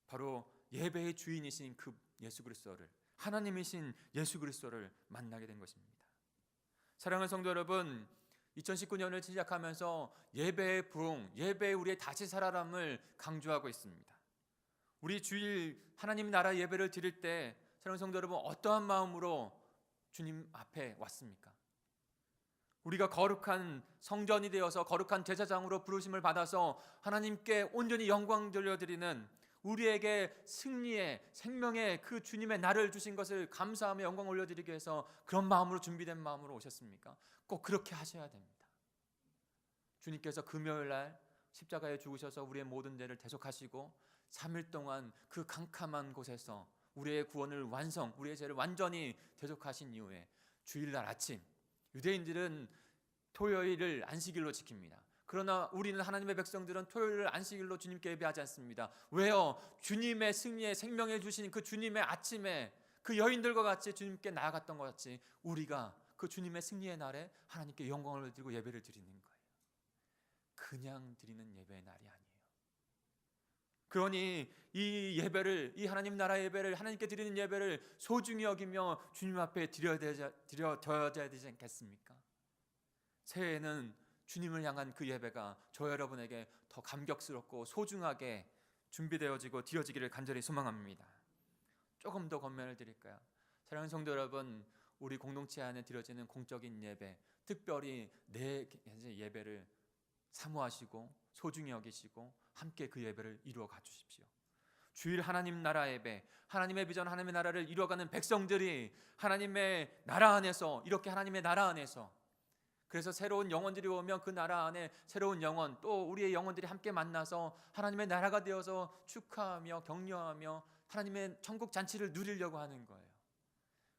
바로 예배의 주인이신 그 예수 그리스도를, 하나님이신 예수 그리스도를 만나게 된 것입니다. 사랑하는 성도 여러분, 2019년을 시작하면서 예배의 부흥, 예배의 우리의 다시 살아남을 강조하고 있습니다. 우리 주일 하나님 나라 예배를 드릴 때 사랑하는 성도 여러분, 어떠한 마음으로 주님 앞에 왔습니까? 우리가 거룩한 성전이 되어서 거룩한 제사장으로 부르심을 받아서 하나님께 온전히 영광 돌려드리는, 우리에게 승리의 생명의 그 주님의 날을 주신 것을 감사하며 영광 올려드리기 위해서 그런 마음으로 준비된 마음으로 오셨습니까? 꼭 그렇게 하셔야 됩니다. 주님께서 금요일 날 십자가에 죽으셔서 우리의 모든 죄를 대속하시고 3일 동안 그 캄캄한 곳에서 우리의 구원을 우리의 죄를 완전히 대속하신 이후에 주일날 아침, 유대인들은 토요일을 안식일로 지킵니다. 그러나 우리는 하나님의 백성들은 토요일을 안식일로 주님께 예배하지 않습니다. 왜요? 주님의 승리의 생명을 주신 그 주님의 아침에 그 여인들과 같이 주님께 나아갔던 것 같이 우리가 그 주님의 승리의 날에 하나님께 영광을 드리고 예배를 드리는 거예요. 그냥 드리는 예배의 날이 아니에요. 그러니 이 예배를, 이 하나님 나라 예배를, 하나님께 드리는 예배를 소중히 여기며 주님 앞에 드려야 되지 않겠습니까? 새해에는 주님을 향한 그 예배가 저 여러분에게 더 감격스럽고 소중하게 준비되어지고 드려지기를 간절히 소망합니다. 조금 더 권면을 드릴까요? 사랑하는 성도 여러분, 우리 공동체 안에 드려지는 공적인 예배, 특별히 내 예배를 사모하시고 소중히 여기시고 함께 그 예배를 이루어 가 주십시오. 주일 하나님 나라 예배, 하나님의 비전, 하나님의 나라를 이루어가는 백성들이 하나님의 나라 안에서, 이렇게 하나님의 나라 안에서, 그래서 새로운 영혼들이 오면 그 나라 안에 새로운 영혼, 또 우리의 영혼들이 함께 만나서 하나님의 나라가 되어서 축하하며 격려하며 하나님의 천국 잔치를 누리려고 하는 거예요.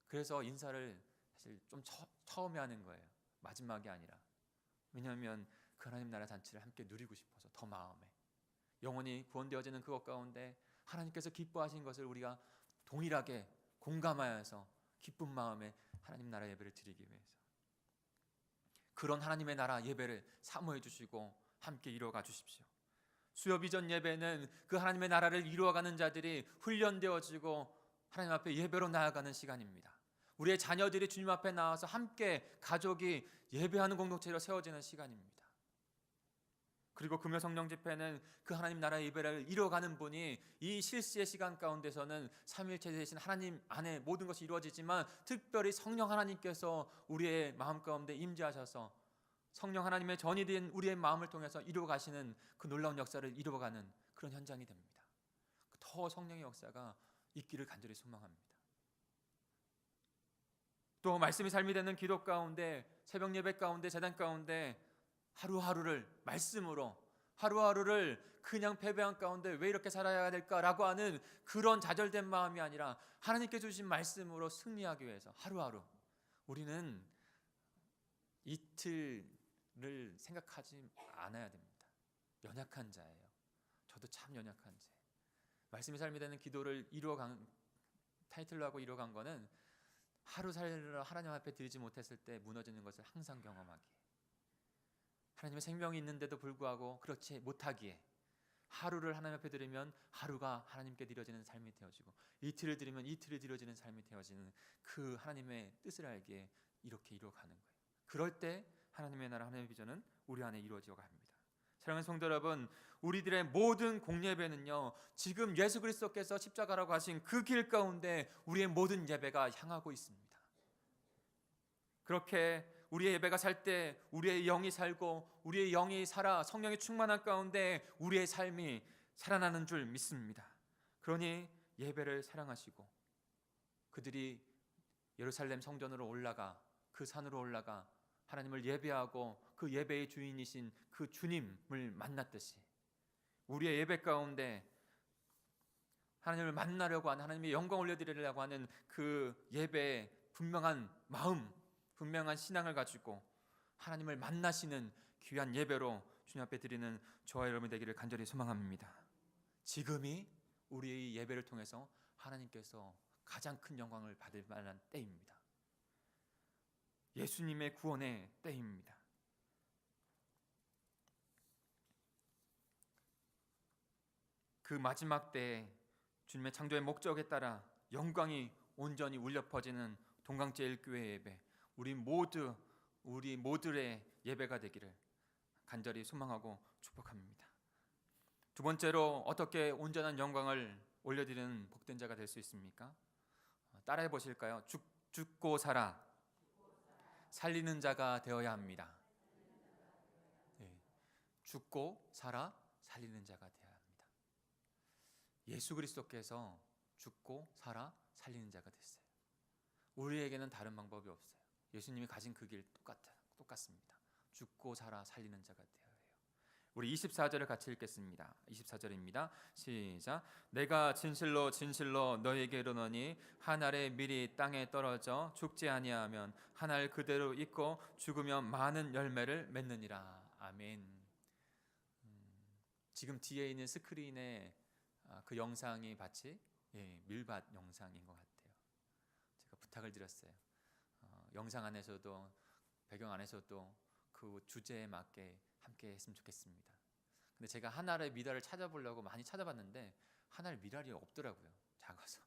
그래서 인사를 사실 좀 처음에 하는 거예요. 마지막이 아니라. 왜냐하면 그 하나님 나라 잔치를 함께 누리고 싶어서 더 마음에, 영혼이 구원되어지는 그것 가운데 하나님께서 기뻐하신 것을 우리가 동일하게 공감하여서 기쁜 마음에 하나님 나라 예배를 드리기 위해서, 그런 하나님의 나라 예배를 사모해 주시고 함께 이루어가 주십시오. 수요 비전 예배는 그 하나님의 나라를 이루어가는 자들이 훈련되어지고 하나님 앞에 예배로 나아가는 시간입니다. 우리의 자녀들이 주님 앞에 나와서 함께 가족이 예배하는 공동체로 세워지는 시간입니다. 그리고 금요 성령 집회는 그 하나님 나라 예배를 이루어가는 분이 이 실시의 시간 가운데서는 삼위일체 되신 하나님 안에 모든 것이 이루어지지만 특별히 성령 하나님께서 우리의 마음 가운데 임재하셔서 성령 하나님의 전이 된 우리의 마음을 통해서 이루어가시는 그 놀라운 역사를 이루어가는 그런 현장이 됩니다. 더 성령의 역사가 있기를 간절히 소망합니다. 또 말씀이 삶이 되는 기도 가운데, 새벽 예배 가운데, 제단 가운데 하루하루를 말씀으로, 하루하루를 그냥 패배한 가운데 왜 이렇게 살아야 될까라고 하는 그런 좌절된 마음이 아니라 하나님께 주신 말씀으로 승리하기 위해서 하루하루, 우리는 이틀을 생각하지 않아야 됩니다. 연약한 자예요. 저도 참 연약한 자. 말씀이 삶이 되는 기도를 타이틀로 하고 이루어간 거는 하루 살이를 하나님 앞에 드리지 못했을 때 무너지는 것을 항상 경험하기, 하나님의 생명이 있는데도 불구하고 그렇지 못하기에 하루를 하나님 앞에 드리면 하루가 하나님께 드려지는 삶이 되어지고, 이틀을 드리면 이틀이 드려지는 삶이 되어지는 그 하나님의 뜻을 알기에 이렇게 이루어가는 거예요. 그럴 때 하나님의 나라, 하나님의 비전은 우리 안에 이루어져 갑니다. 사랑하는 성도 여러분, 우리들의 모든 공예배는요, 지금 예수 그리스도께서 십자가라고 하신 그 길 가운데 우리의 모든 예배가 향하고 있습니다. 그렇게 우리의 예배가 살 때 우리의 영이 살고 우리의 영이 살아 성령의 충만한 가운데 우리의 삶이 살아나는 줄 믿습니다. 그러니 예배를 사랑하시고 그들이 예루살렘 성전으로 올라가, 그 산으로 올라가 하나님을 예배하고 그 예배의 주인이신 그 주님을 만났듯이 우리의 예배 가운데 하나님을 만나려고 하는, 하나님의 영광 올려드리려고 하는 그 예배의 분명한 마음, 분명한 신앙을 가지고 하나님을 만나시는 귀한 예배로 주님 앞에 드리는 저와 여러분이 되기를 간절히 소망합니다. 지금이 우리의 예배를 통해서 하나님께서 가장 큰 영광을 받을 만한 때입니다. 예수님의 구원의 때입니다. 그 마지막 때에 주님의 창조의 목적에 따라 영광이 온전히 울려 퍼지는 동강제일교회 예배, 우리 모두의 예배가 되기를 간절히 소망하고 축복합니다. 두 번째로 어떻게 온전한 영광을 올려드리는 복된 자가 될 수 있습니까? 따라해 보실까요? 죽고 살아, 살리는 자가 되어야 합니다. 네. 죽고 살아 살리는 자가 되어야 합니다. 예수 그리스도께서 죽고 살아 살리는 자가 됐어요. 우리에게는 다른 방법이 없어요. 예수님이 가진 그 길 똑같습니다. 죽고 살아 살리는 자가 되어야 해요. 우리 24절을 같이 읽겠습니다. 24절입니다. 시작. 내가 진실로 진실로 너에게 이르노니 한 알의 밀이 땅에 떨어져 죽지 아니하면 한 알 그대로 있고 죽으면 많은 열매를 맺느니라. 아멘. 지금 뒤에 있는 스크린에 그 영상이 마치 밀밭 영상인 것 같아요. 제가 부탁을 드렸어요. 영상 안에서도 배경 안에서도 그 주제에 맞게 함께 했으면 좋겠습니다. 근데 제가 하나의 미랄을 찾아보려고 많이 찾아봤는데 하나의 미랄이 없더라고요. 작아서.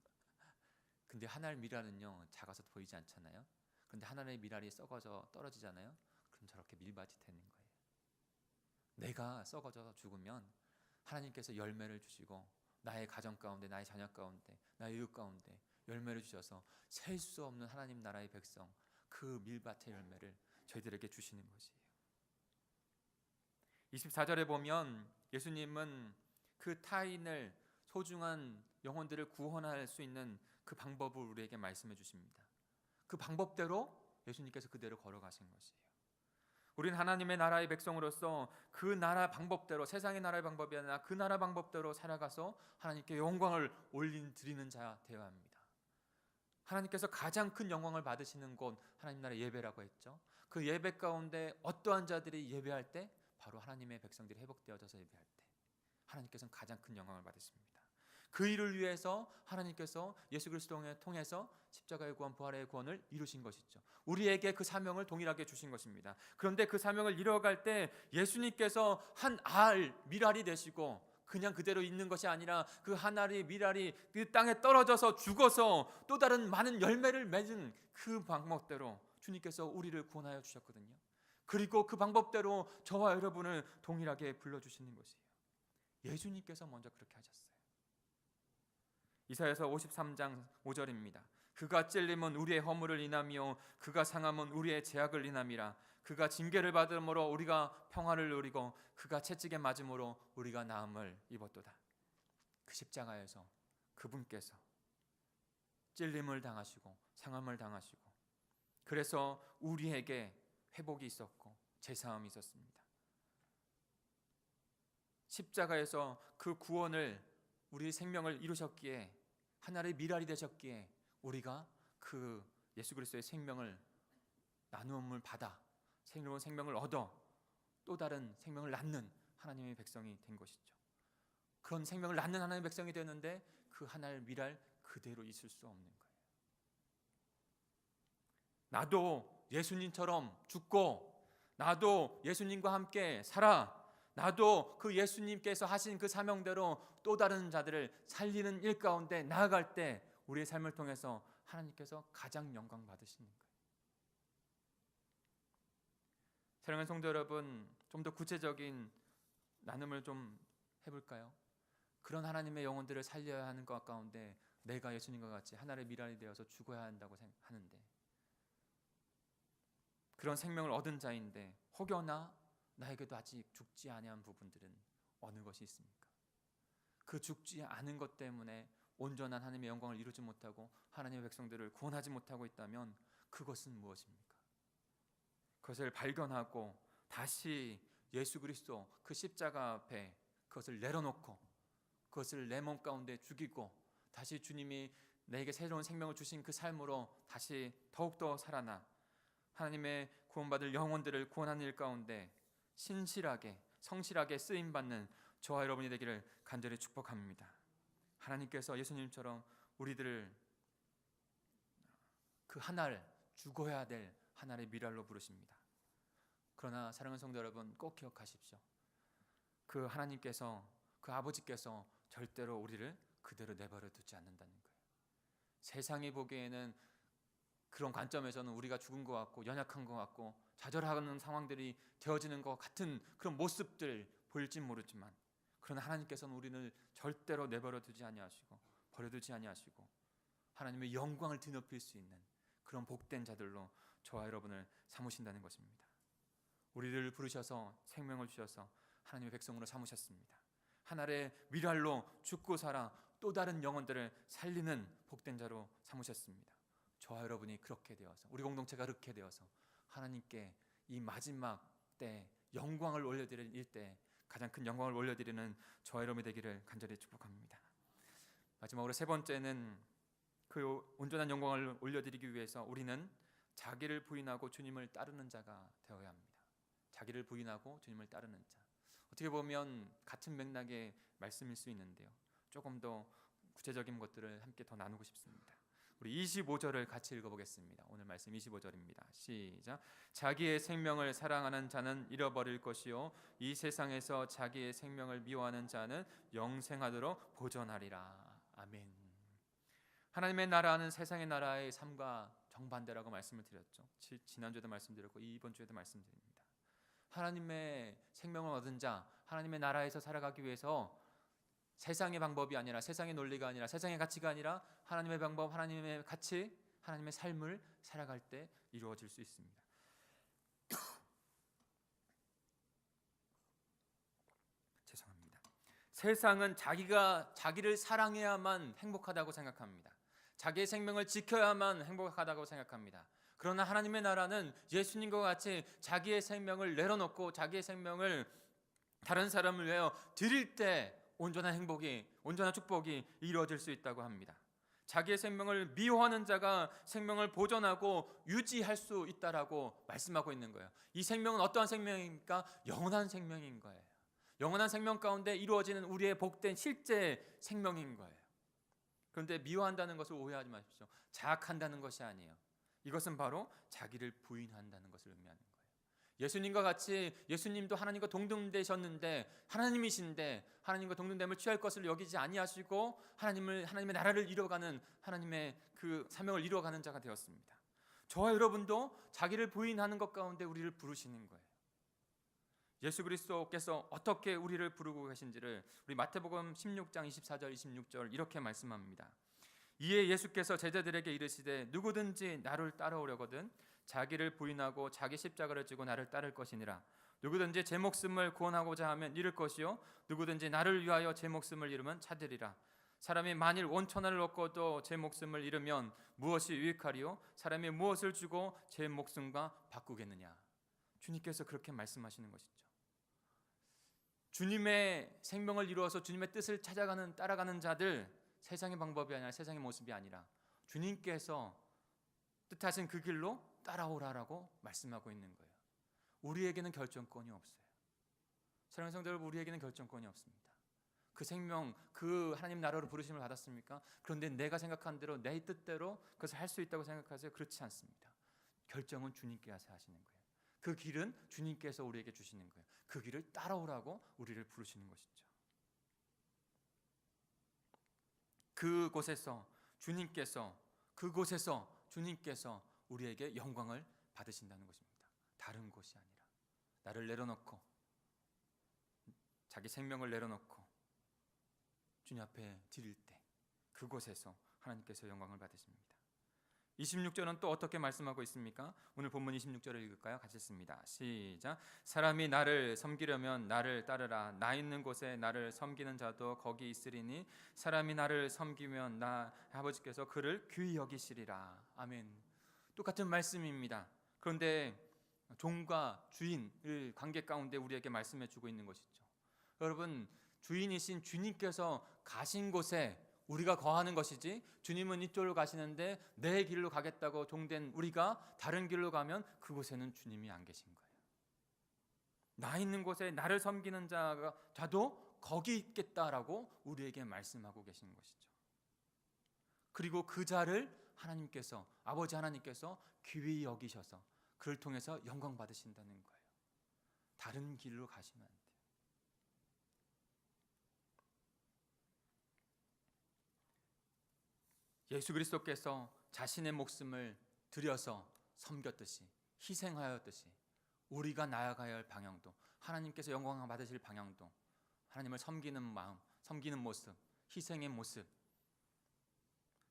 근데 하나의 미랄은요 작아서 보이지 않잖아요. 그런데 하나의 미랄이 썩어져 떨어지잖아요. 그럼 저렇게 밀밭이 되는 거예요. 내가 썩어져 죽으면 하나님께서 열매를 주시고 나의 가정 가운데, 나의 자녀 가운데, 나의 이웃 가운데 열매를 주셔서 셀 수 없는 하나님 나라의 백성, 그 밀밭의 열매를 저희들에게 주시는 것이에요. 24절에 보면 예수님은 그 타인을, 소중한 영혼들을 구원할 수 있는 그 방법을 우리에게 말씀해 주십니다. 그 방법대로 예수님께서 그대로 걸어가신 것이에요. 우리는 하나님의 나라의 백성으로서 그 나라 방법대로, 세상의 나라의 방법이 아니라 그 나라 방법대로 살아가서 하나님께 영광을 드리는 자 되어야 합니다. 하나님께서 가장 큰 영광을 받으시는 곳, 하나님 나라 예배라고 했죠. 그 예배 가운데 어떠한 자들이 예배할 때 바로 하나님의 백성들이 회복되어져서 예배할 때 하나님께서는 가장 큰 영광을 받으십니다. 그 일을 위해서 하나님께서 예수 그리스도를 통해서 십자가의 구원, 부활의 구원을 이루신 것이죠. 우리에게 그 사명을 동일하게 주신 것입니다. 그런데 그 사명을 이루어갈 때 예수님께서 한 알 밀알이 되시고 그냥 그대로 있는 것이 아니라 그 한 알의 밀알이 그 땅에 떨어져서 죽어서 또 다른 많은 열매를 맺은 그 방법대로 주님께서 우리를 구원하여 주셨거든요. 그리고 그 방법대로 저와 여러분을 동일하게 불러주시는 것이에요. 예수님께서 먼저 그렇게 하셨어요. 이사야서 53장 5절입니다. 그가 찔림은 우리의 허물을 인하며 그가 상함은 우리의 죄악을 인함이라. 그가 징계를 받음으로 우리가 평화를 누리고 그가 채찍에 맞음으로 우리가 나음을 입었도다. 그 십자가에서 그분께서 찔림을 당하시고 상함을 당하시고 그래서 우리에게 회복이 있었고 제사함이 있었습니다. 십자가에서 그 구원을, 우리 생명을 이루셨기에, 하나의 미랄이 되셨기에 우리가 그 예수 그리스도의 생명을, 나누음을 받아 새로운 생명을 얻어 또 다른 생명을 낳는 하나님의 백성이 된 것이죠. 그런 생명을 낳는 하나님의 백성이 되는데 그 하나의 미랄 그대로 있을 수 없는 거예요. 나도 예수님처럼 죽고 나도 예수님과 함께 살아, 나도 그 예수님께서 하신 그 사명대로 또 다른 자들을 살리는 일 가운데 나아갈 때 우리의 삶을 통해서 하나님께서 가장 영광 받으시는 거예요. 사랑하는 성도 여러분, 좀 더 구체적인 나눔을 좀 해볼까요? 그런 하나님의 영혼들을 살려야 하는 것 가운데 내가 예수님과 같이 하나의 미랄이 되어서 죽어야 한다고 하는데, 그런 생명을 얻은 자인데 혹여나 나에게도 아직 죽지 아니한 부분들은 어느 것이 있습니까? 그 죽지 않은 것 때문에 온전한 하나님의 영광을 이루지 못하고 하나님의 백성들을 구원하지 못하고 있다면 그것은 무엇입니까? 그것을 발견하고 다시 예수 그리스도 그 십자가 앞에 그것을 내려놓고 그것을 내 몸 가운데 죽이고 다시 주님이 내게 새로운 생명을 주신 그 삶으로 다시 더욱더 살아나 하나님의 구원받을 영혼들을 구원하는 일 가운데 신실하게 성실하게 쓰임받는 저와 여러분이 되기를 간절히 축복합니다. 하나님께서 예수님처럼 우리들을 그 하나를 죽어야 될 하나의 미랄로 부르십니다. 그러나 사랑하는 성도 여러분, 꼭 기억하십시오. 그 하나님께서, 그 아버지께서 절대로 우리를 그대로 내버려 두지 않는다는 거예요. 세상이 보기에는 그런 관점에서는 우리가 죽은 것 같고 연약한 것 같고 좌절하는 상황들이 되어지는 것 같은 그런 모습들 보일진 모르지만, 그러나 하나님께서는 우리를 절대로 내버려 두지 아니하시고 버려두지 아니하시고 하나님의 영광을 드높일 수 있는 그런 복된 자들로 저와 여러분을 삼으신다는 것입니다. 우리를 부르셔서 생명을 주셔서 하나님의 백성으로 삼으셨습니다. 하늘의 미랄로 죽고 살아 또 다른 영혼들을 살리는 복된 자로 삼으셨습니다. 저와 여러분이 그렇게 되어서, 우리 공동체가 그렇게 되어서 하나님께 이 마지막 때 영광을 올려드릴 때 가장 큰 영광을 올려드리는 저와 여러분이 되기를 간절히 축복합니다. 마지막으로 세 번째는 그 온전한 영광을 올려드리기 위해서 우리는 자기를 부인하고 주님을 따르는 자가 되어야 합니다. 자기를 부인하고 주님을 따르는 자. 어떻게 보면 같은 맥락의 말씀일 수 있는데요, 조금 더 구체적인 것들을 함께 더 나누고 싶습니다. 우리 25절을 같이 읽어보겠습니다. 오늘 말씀 25절입니다. 시작. 자기의 생명을 사랑하는 자는 잃어버릴 것이요 이 세상에서 자기의 생명을 미워하는 자는 영생하도록 보존하리라. 아멘. 하나님의 나라는 세상의 나라의 삶과 정반대라고 말씀을 드렸죠. 지난주에도 말씀드렸고 이번 주에도 말씀드립니다. 하나님의 생명을 얻은 자, 하나님의 나라에서 살아가기 위해서 세상의 방법이 아니라, 세상의 논리가 아니라, 세상의 가치가 아니라 하나님의 방법, 하나님의 가치, 하나님의 삶을 살아갈 때 이루어질 수 있습니다. 죄송합니다. 세상은 자기를 사랑해야만 행복하다고 생각합니다. 자기의 생명을 지켜야만 행복하다고 생각합니다. 그러나 하나님의 나라는 예수님과 같이 자기의 생명을 내려놓고 자기의 생명을 다른 사람을 위하여 드릴 때 온전한 행복이, 온전한 축복이 이루어질 수 있다고 합니다. 자기의 생명을 미워하는 자가 생명을 보존하고 유지할 수 있다라고 말씀하고 있는 거예요. 이 생명은 어떠한 생명입니까? 영원한 생명인 거예요. 영원한 생명 가운데 이루어지는 우리의 복된 실제 생명인 거예요. 그런데 미워한다는 것을 오해하지 마십시오. 자학한다는 것이 아니에요. 이것은 바로 자기를 부인한다는 것을 의미하는 거예요. 예수님과 같이, 예수님도 하나님과 동등되셨는데, 하나님이신데 하나님과 동등됨을 취할 것을 여기지 아니하시고 하나님의 나라를 이뤄가는, 하나님의 그 사명을 이뤄가는 자가 되었습니다. 저와 여러분도 자기를 부인하는 것 가운데 우리를 부르시는 거예요. 예수 그리스도께서 어떻게 우리를 부르고 계신지를 우리 마태복음 16장 24절 26절 이렇게 말씀합니다. 이에 예수께서 제자들에게 이르시되 누구든지 나를 따라오려거든 자기를 부인하고 자기 십자가를 지고 나를 따를 것이니라. 누구든지 제 목숨을 구원하고자 하면 잃을 것이요 누구든지 나를 위하여 제 목숨을 잃으면 찾으리라. 사람이 만일 온천하를 얻고도 제 목숨을 잃으면 무엇이 유익하리요? 사람이 무엇을 주고 제 목숨과 바꾸겠느냐. 주님께서 그렇게 말씀하시는 것이죠. 주님의 생명을 이루어서 주님의 뜻을 찾아가는, 따라가는 자들, 세상의 방법이 아니라, 세상의 모습이 아니라 주님께서 뜻하신 그 길로 따라오라라고 말씀하고 있는 거예요. 우리에게는 결정권이 없어요. 사랑하는 성도 여러분, 우리에게는 결정권이 없습니다. 그 생명, 그 하나님 나라로 부르심을 받았습니까? 그런데 내가 생각한 대로, 내 뜻대로 그것을 할 수 있다고 생각하세요? 그렇지 않습니다. 결정은 주님께서 하시는 거예요. 그 길은 주님께서 우리에게 주시는 거예요. 그 길을 따라오라고 우리를 부르시는 것이죠. 그곳에서 주님께서 우리에게 영광을 받으신다는 것입니다. 다른 곳이 아니라 나를 내려놓고, 자기 생명을 내려놓고 주님 앞에 드릴 때 그곳에서 하나님께서 영광을 받으십니다. 26절은 또 어떻게 말씀하고 있습니까? 오늘 본문 26절을 읽을까요? 같이 읽습니다. 시작. 사람이 나를 섬기려면 나를 따르라. 나 있는 곳에 나를 섬기는 자도 거기 있으리니 사람이 나를 섬기면 나 아버지께서 그를 귀히 여기시리라. 아멘. 똑같은 말씀입니다. 그런데 종과 주인의 관계 가운데 우리에게 말씀해 주고 있는 것이죠. 여러분, 주인이신 주님께서 가신 곳에 우리가 거하는 것이지, 주님은 이쪽으로 가시는데 내 길로 가겠다고 종된 우리가 다른 길로 가면 그곳에는 주님이 안 계신 거예요. 나 있는 곳에 나를 섬기는 자도 거기 있겠다라고 우리에게 말씀하고 계신 것이죠. 그리고 그 자를 하나님께서, 아버지 하나님께서 귀히 여기셔서 그를 통해서 영광 받으신다는 거예요. 다른 길로 가시면 안 돼요. 예수 그리스도께서 자신의 목숨을 들여서 섬겼듯이, 희생하였듯이 우리가 나아가야 할 방향도, 하나님께서 영광을 받으실 방향도, 하나님을 섬기는 마음, 섬기는 모습, 희생의 모습,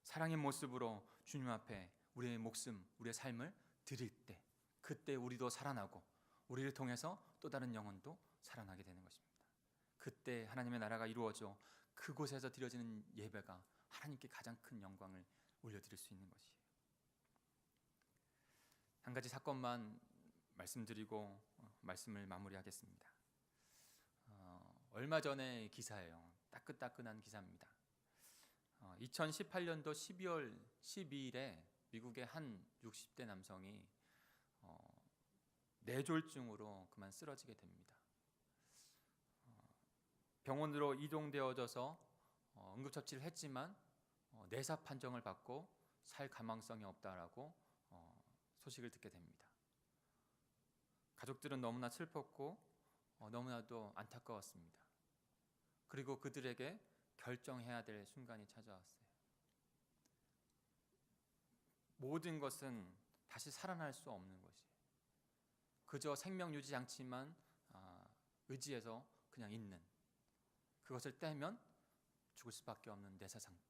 사랑의 모습으로 주님 앞에 우리의 목숨, 우리의 삶을 드릴 때, 그때 우리도 살아나고 우리를 통해서 또 다른 영혼도 살아나게 되는 것입니다. 그때 하나님의 나라가 이루어져 그곳에서 드려지는 예배가 하나님께 가장 큰 영광을 올려드릴 수 있는 것이에요. 한 가지 사건만 말씀드리고 말씀을 마무리하겠습니다. 얼마 전의 기사예요. 따끈따끈한 기사입니다. 2018년도 12월 12일에 미국의 한 60대 남성이 뇌졸중으로 그만 쓰러지게 됩니다. 병원으로 이동되어져서 응급처치를 했지만 뇌사 판정을 받고 살 가망성이 없다라고 소식을 듣게 됩니다. 가족들은 너무나 슬펐고 너무나도 안타까웠습니다. 그리고 그들에게 결정해야 될 순간이 찾아왔어요. 모든 것은 다시 살아날 수 없는 것이에요. 그저 생명 유지 장치만 의지해서 그냥 있는, 그것을 떼면 죽을 수밖에 없는 뇌사 상태.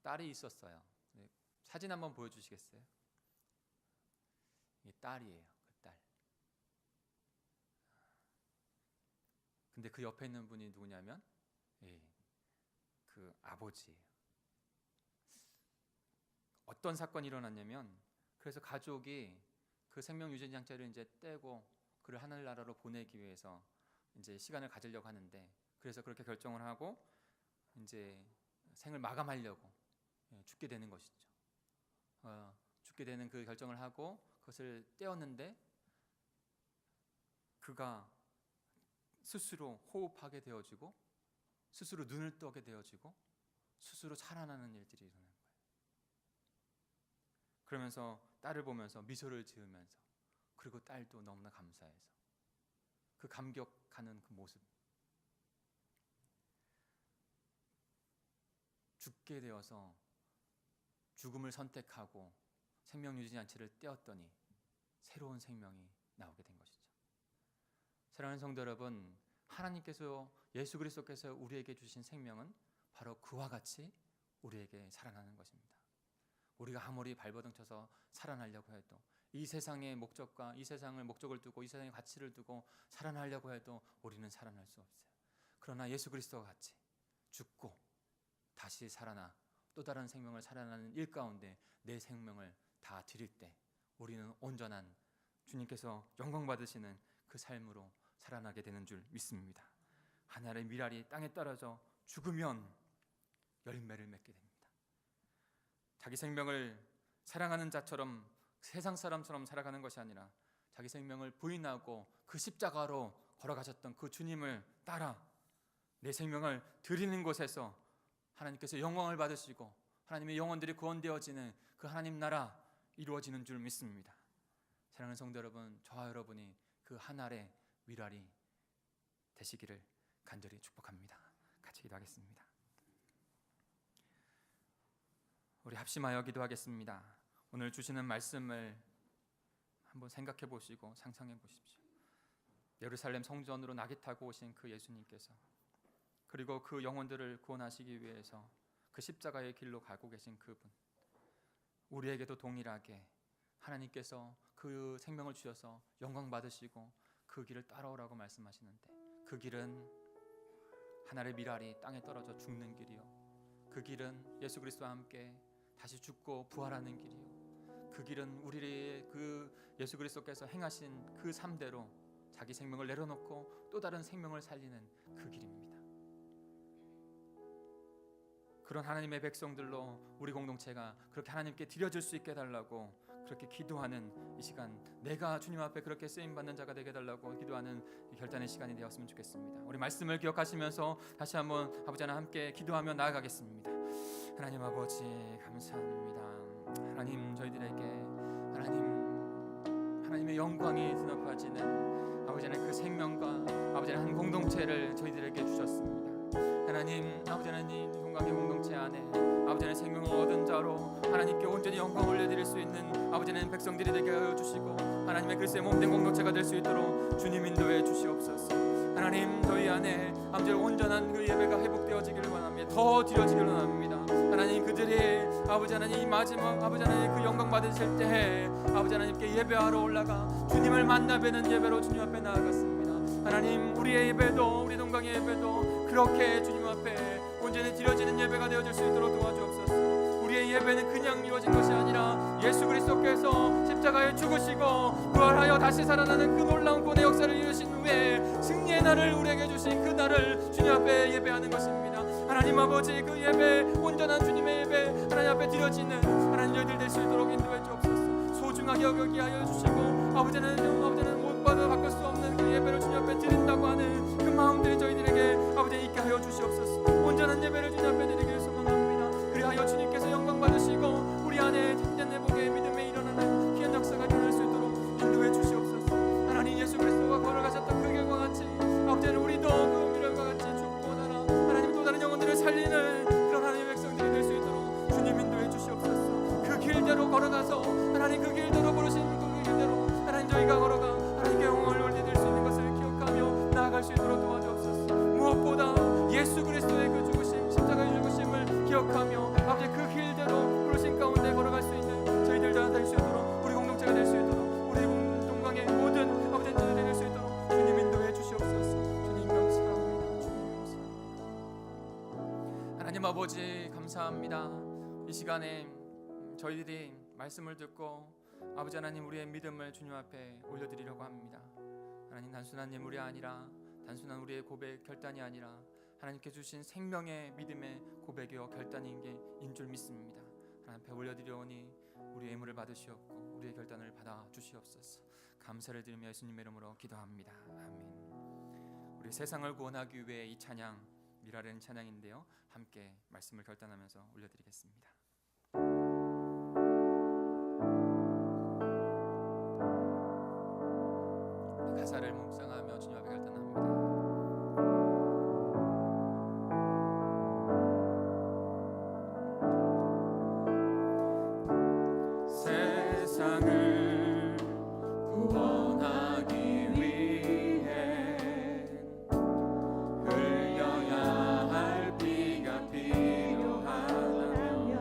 딸이 있었어요. 사진 한번 보여주시겠어요? 이 딸이에요. 그 딸. 근데 그 옆에 있는 분이 누구냐면 그 아버지예요. 어떤 사건이 일어났냐면, 그래서 가족이 그 생명 유지 장치를 이제 떼고 그를 하늘나라로 보내기 위해서 이제 시간을 가지려고 하는데, 그래서 그렇게 결정을 하고 이제 생을 마감하려고 죽게 되는 것이죠. 죽게 되는 그 결정을 하고 그것을 떼었는데, 그가 스스로 호흡하게 되어지고 스스로 눈을 뜨게 되어지고 스스로 살아나는 일들이 일어나는 거예요. 그러면서 딸을 보면서 미소를 지으면서, 그리고 딸도 너무나 감사해서 그 감격하는 그 모습, 죽게 되어서 죽음을 선택하고 생명 유지 장치를 떼었더니 새로운 생명이 나오게 된 것이죠. 사랑하는 성도 여러분, 하나님께서, 예수 그리스도께서 우리에게 주신 생명은 바로 그와 같이 우리에게 살아나는 것입니다. 우리가 아무리 발버둥 쳐서 살아나려고 해도, 이 세상의 목적과 이 세상을 목적을 두고 이 세상의 가치를 두고 살아나려고 해도 우리는 살아날 수 없어요. 그러나 예수 그리스도와 같이 죽고 다시 살아나 또 다른 생명을 살아나는 일 가운데 내 생명을 다 드릴 때 우리는 온전한, 주님께서 영광 받으시는 그 삶으로 살아나게 되는 줄 믿습니다. 하늘의 미랄이 땅에 떨어져 죽으면 열매를 맺게 됩니다. 자기 생명을 사랑하는 자처럼, 세상 사람처럼 살아가는 것이 아니라 자기 생명을 부인하고 그 십자가로 걸어가셨던 그 주님을 따라 내 생명을 드리는 곳에서 하나님께서 영광을 받으시고 하나님의 영혼들이 구원되어지는 그 하나님 나라 이루어지는 줄 믿습니다. 사랑하는 성도 여러분, 저와 여러분이 그 하늘의 위랄이 되시기를 간절히 축복합니다. 같이 기도하겠습니다. 우리 합심하여 기도하겠습니다. 오늘 주시는 말씀을 한번 생각해 보시고 상상해 보십시오. 예루살렘 성전으로 낙이 타고 오신 그 예수님께서, 그리고 그 영혼들을 구원하시기 위해서 그 십자가의 길로 가고 계신 그분, 우리에게도 동일하게 하나님께서 그 생명을 주셔서 영광 받으시고 그 길을 따라오라고 말씀하시는데, 그 길은 하늘의 미랄이 땅에 떨어져 죽는 길이요, 그 길은 예수 그리스도와 함께 다시 죽고 부활하는 길이요, 그 길은 우리의 그 예수 그리스도께서 행하신 그 삶대로 자기 생명을 내려놓고 또 다른 생명을 살리는 그 길입니다. 그런 하나님의 백성들로 우리 공동체가 그렇게 하나님께 드려질 수 있게 해달라고 그렇게 기도하는 이 시간, 내가 주님 앞에 그렇게 쓰임받는 자가 되게 해달라고 기도하는 이 결단의 시간이 되었으면 좋겠습니다. 우리 말씀을 기억하시면서 다시 한번 아버지 하나 함께 기도하며 나아가겠습니다. 하나님 아버지 감사합니다. 하나님, 저희들에게 하나님의 영광이 드높아지는 아버지 하나님 그 생명과 아버지 하나님 한 공동체를 저희들에게 주셨습니다. 하나님, 아버지 하나님 영광의 공동체 안에 아버지 하나님 생명을 얻은 자로 하나님께 온전히 영광을 올려드릴 수 있는 아버지 하나님 백성들이 되게 하여 주시고, 하나님의 그리스도의 몸된 공동체가 될 수 있도록 주님 인도해 주시옵소서. 하나님, 저희 안에 아버지 온전한 그 예배가 회복되어지기를 원합니다. 더 드려지기를 원합니다. 하나님 하나님 그들이 아버지 하나님 이 마지막 아버지 하나님 그 영광 받으실 때 아버지 하나님께 예배하러 올라가 주님을 만나 뵈는 예배로 주님 앞에 나아갔습니다. 하나님 우리의 예배도 우리 동강의 예배도 그렇게 주님 앞에 온전히 드려지는 예배가 되어질 수 있도록 도와주옵소서. 우리의 예배는 그냥 이루어진 것이 아니라 예수 그리스도께서 십자가에 죽으시고 부활하여 다시 살아나는 그 놀라운 구원의 역사를 이루신 후에 승리의 날을 우리에게 주신 그 날을 주님 앞에 예배하는 것입니다. 하나님 아버지 그 예배 온전한 주님의 예배 하나님 앞에 드려지는 하나님 저희들 될 수 있도록 인도해 주옵소서. 소중하게 여기게 하여 주시고 아버지는 못 받아 바꿀 수 없는 그 예배를 주님 앞에 드린다고 하는 그 마음들이 저희들에게 아버지 있게 하여 주시옵소서. 온전한 예배를 주님 앞에 드리길 소망합니다. 그리하여 주님께서 영광 받으시고 우리 안에 참된 회복의 믿음에 일어나는 귀한 역사가 일어날 수 있도록 인도해 주시옵소서. 하나님 예수 그리스도가 걸어가셨던 그 길과 같이 아버지는 우리도 그 미련과 같이 죽고 살아 하나님 또 다른 영혼들을 살리는 그런 하나님의 백성들이 될 수 있도록 주님 인도해 주시옵소서. 그 길대로 걸어가서 하나님 그 길대로 부르시는 그 길대로 하나님 저희가 걸어가 하나님께 영광을 올리될 수 있는 것을 기억하며 나아갈 수 있도록 도와주옵소서. 무엇보다 예수 그리스도의 그 죽으심 십자가의 죽으심을 기억하며 아버지 그 길대로 부르신 가운데 걸어갈 수 있는 저희들 다 될 수 있도록 우리 공동체가 될 수 있도록 우리 동강의 모든 아버지 저희들이 될 수 있도록 주님 인도해 주시옵소서. 주님 감사합니다. 주님 감사합니다. 하나님 아버지 감사합니다. 이 시간에 저희들이 말씀을 듣고 아버지 하나님 우리의 믿음을 주님 앞에 올려드리려고 합니다. 하나님 단순한 예물이 아니라 단순한 우리의 고백 결단이 아니라 하나님께 주신 생명의 믿음의 고백이요 결단인 게 인 줄 믿습니다. 하나님 앞에 올려드리오니 우리의 예물을 받으시옵고 우리의 결단을 받아 주시옵소서. 감사를 드리며 예수님의 이름으로 기도합니다. 아멘. 우리 세상을 구원하기 위해 이 찬양 미라는 찬양인데요, 함께 말씀을 결단하면서 올려드리겠습니다. 가사를 묵상하며 주님 앞에 결단합니다. 세상을 구원하기 위해 흘려야 할 피가 필요하다면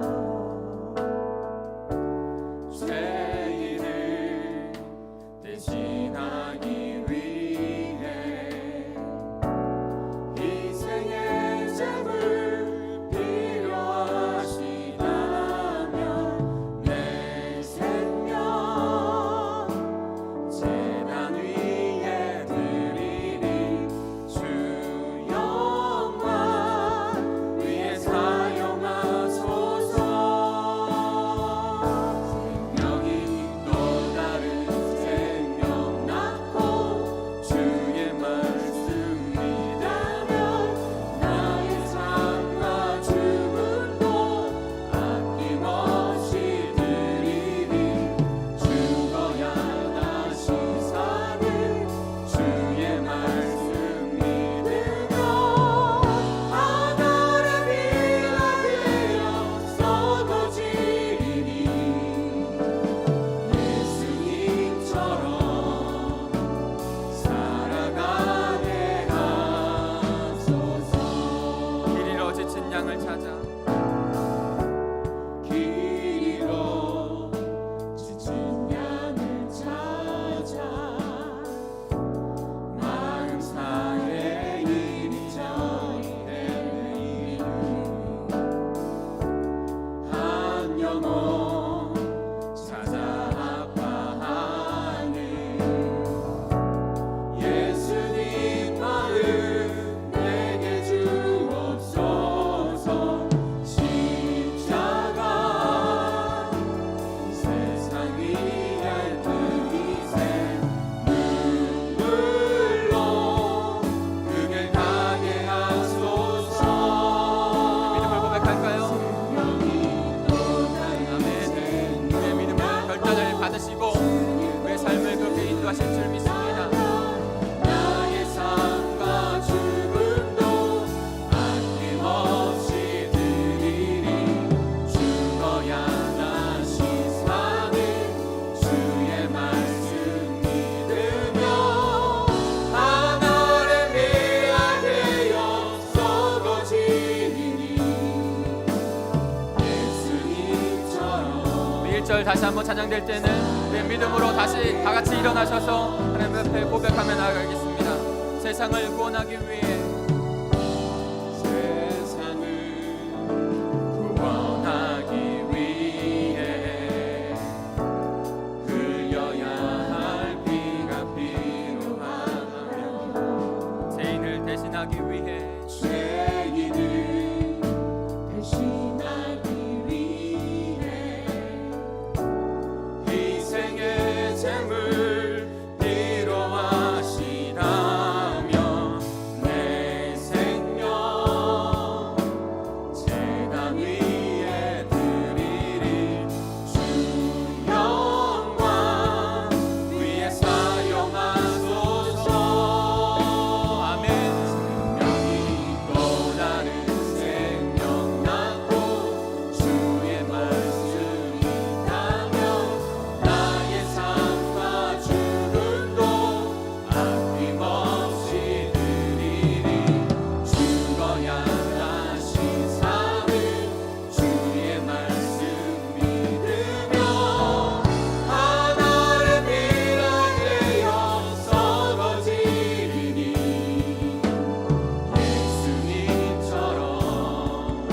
1절 다시 한번 찬양될 때는 내 믿음으로 다시 다 같이 일어나셔서 하나님 앞에 고백하며 나아가겠습니다. 세상을 구원하기 위해 세상을 구원하기 위해 흘려야 할 피가 필요하며 죄인을 대신하기 위해 죄인을 대신하기 위해 희생의 제물 필요하시다면 내 생명 제단 위에 드리리 주 영광 위에 사용하소서. 아멘. 생명이 또 다른 생명 낳고 주의 말씀이 있다면 나의 삶과 주름도 아낌없이 드리리. 죽어야 다시 사는 주의 말씀 믿으며 하나를 믿을 때여 썩어지리니 예수님처럼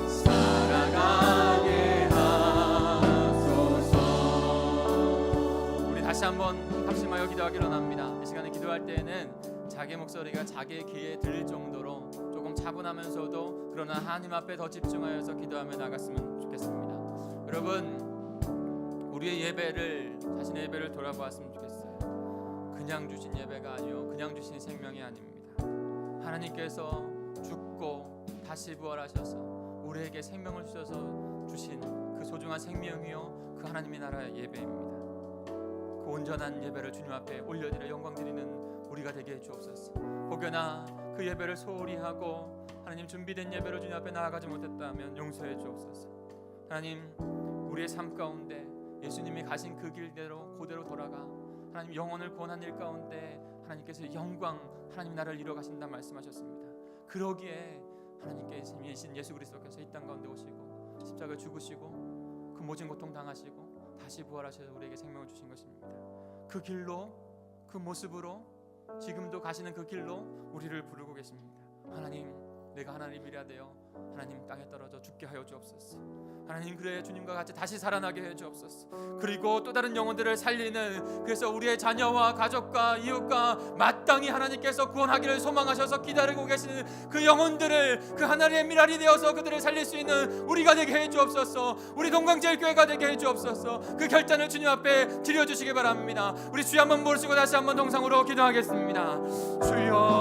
살아가게 하소서. 우리 다시 한번 합심하여 기도하기로 합니다. 이 시간에 기도할 때에는 자기 목소리가 자기의 귀에 들릴 정도로 조금 차분하면서도 그러나 하나님 앞에 더 집중하여서 기도하며 나갔으면 좋겠습니다. 여러분, 우리의 예배를, 자신의 예배를 돌아보았으면 좋겠어요. 그냥 주신 예배가 아니요 그냥 주신 생명이 아닙니다. 하나님께서 죽고 다시 부활하셔서 우리에게 생명을 주셔서 주신 그 소중한 생명이요 그 하나님의 나라의 예배입니다. 그 온전한 예배를 주님 앞에 올려드려 영광 드리는 우리가 되게 해 주옵소서. 혹여나 그 예배를 소홀히 하고 하나님 준비된 예배로 주님 앞에 나아가지 못했다면 용서해 주옵소서. 하나님, 우리의 삶 가운데 예수님이 가신 그 길대로 그대로 돌아가 하나님 영혼을 구원한 일 가운데 하나님께서 영광 하나님 나라를 이루어 가신다 말씀하셨습니다. 그러기에 하나님께신 예수 그리스도께서 이 땅 가운데 오시고 십자가를 죽으시고 그 모진 고통 당하시고 다시 부활하셔서 우리에게 생명을 주신 것입니다. 그 길로, 그 모습으로 지금도 가시는 그 길로 우리를 부르고 계십니다. 하나님, 내가 하나님이라 되어 하나님 땅에 떨어져 죽게 하여 주옵소서. 하나님, 그래 주님과 같이 다시 살아나게 해 주옵소서. 그리고 또 다른 영혼들을 살리는, 그래서 우리의 자녀와 가족과 이웃과 마땅히 하나님께서 구원하기를 소망하셔서 기다리고 계시는 그 영혼들을 그 하나님의 미랄이 되어서 그들을 살릴 수 있는 우리가 되게 해 주옵소서. 우리 동강제일교회가 되게 해 주옵소서. 그 결단을 주님 앞에 드려주시기 바랍니다. 우리 주여 한번 모시고 다시 한번 동상으로 기도하겠습니다. 주여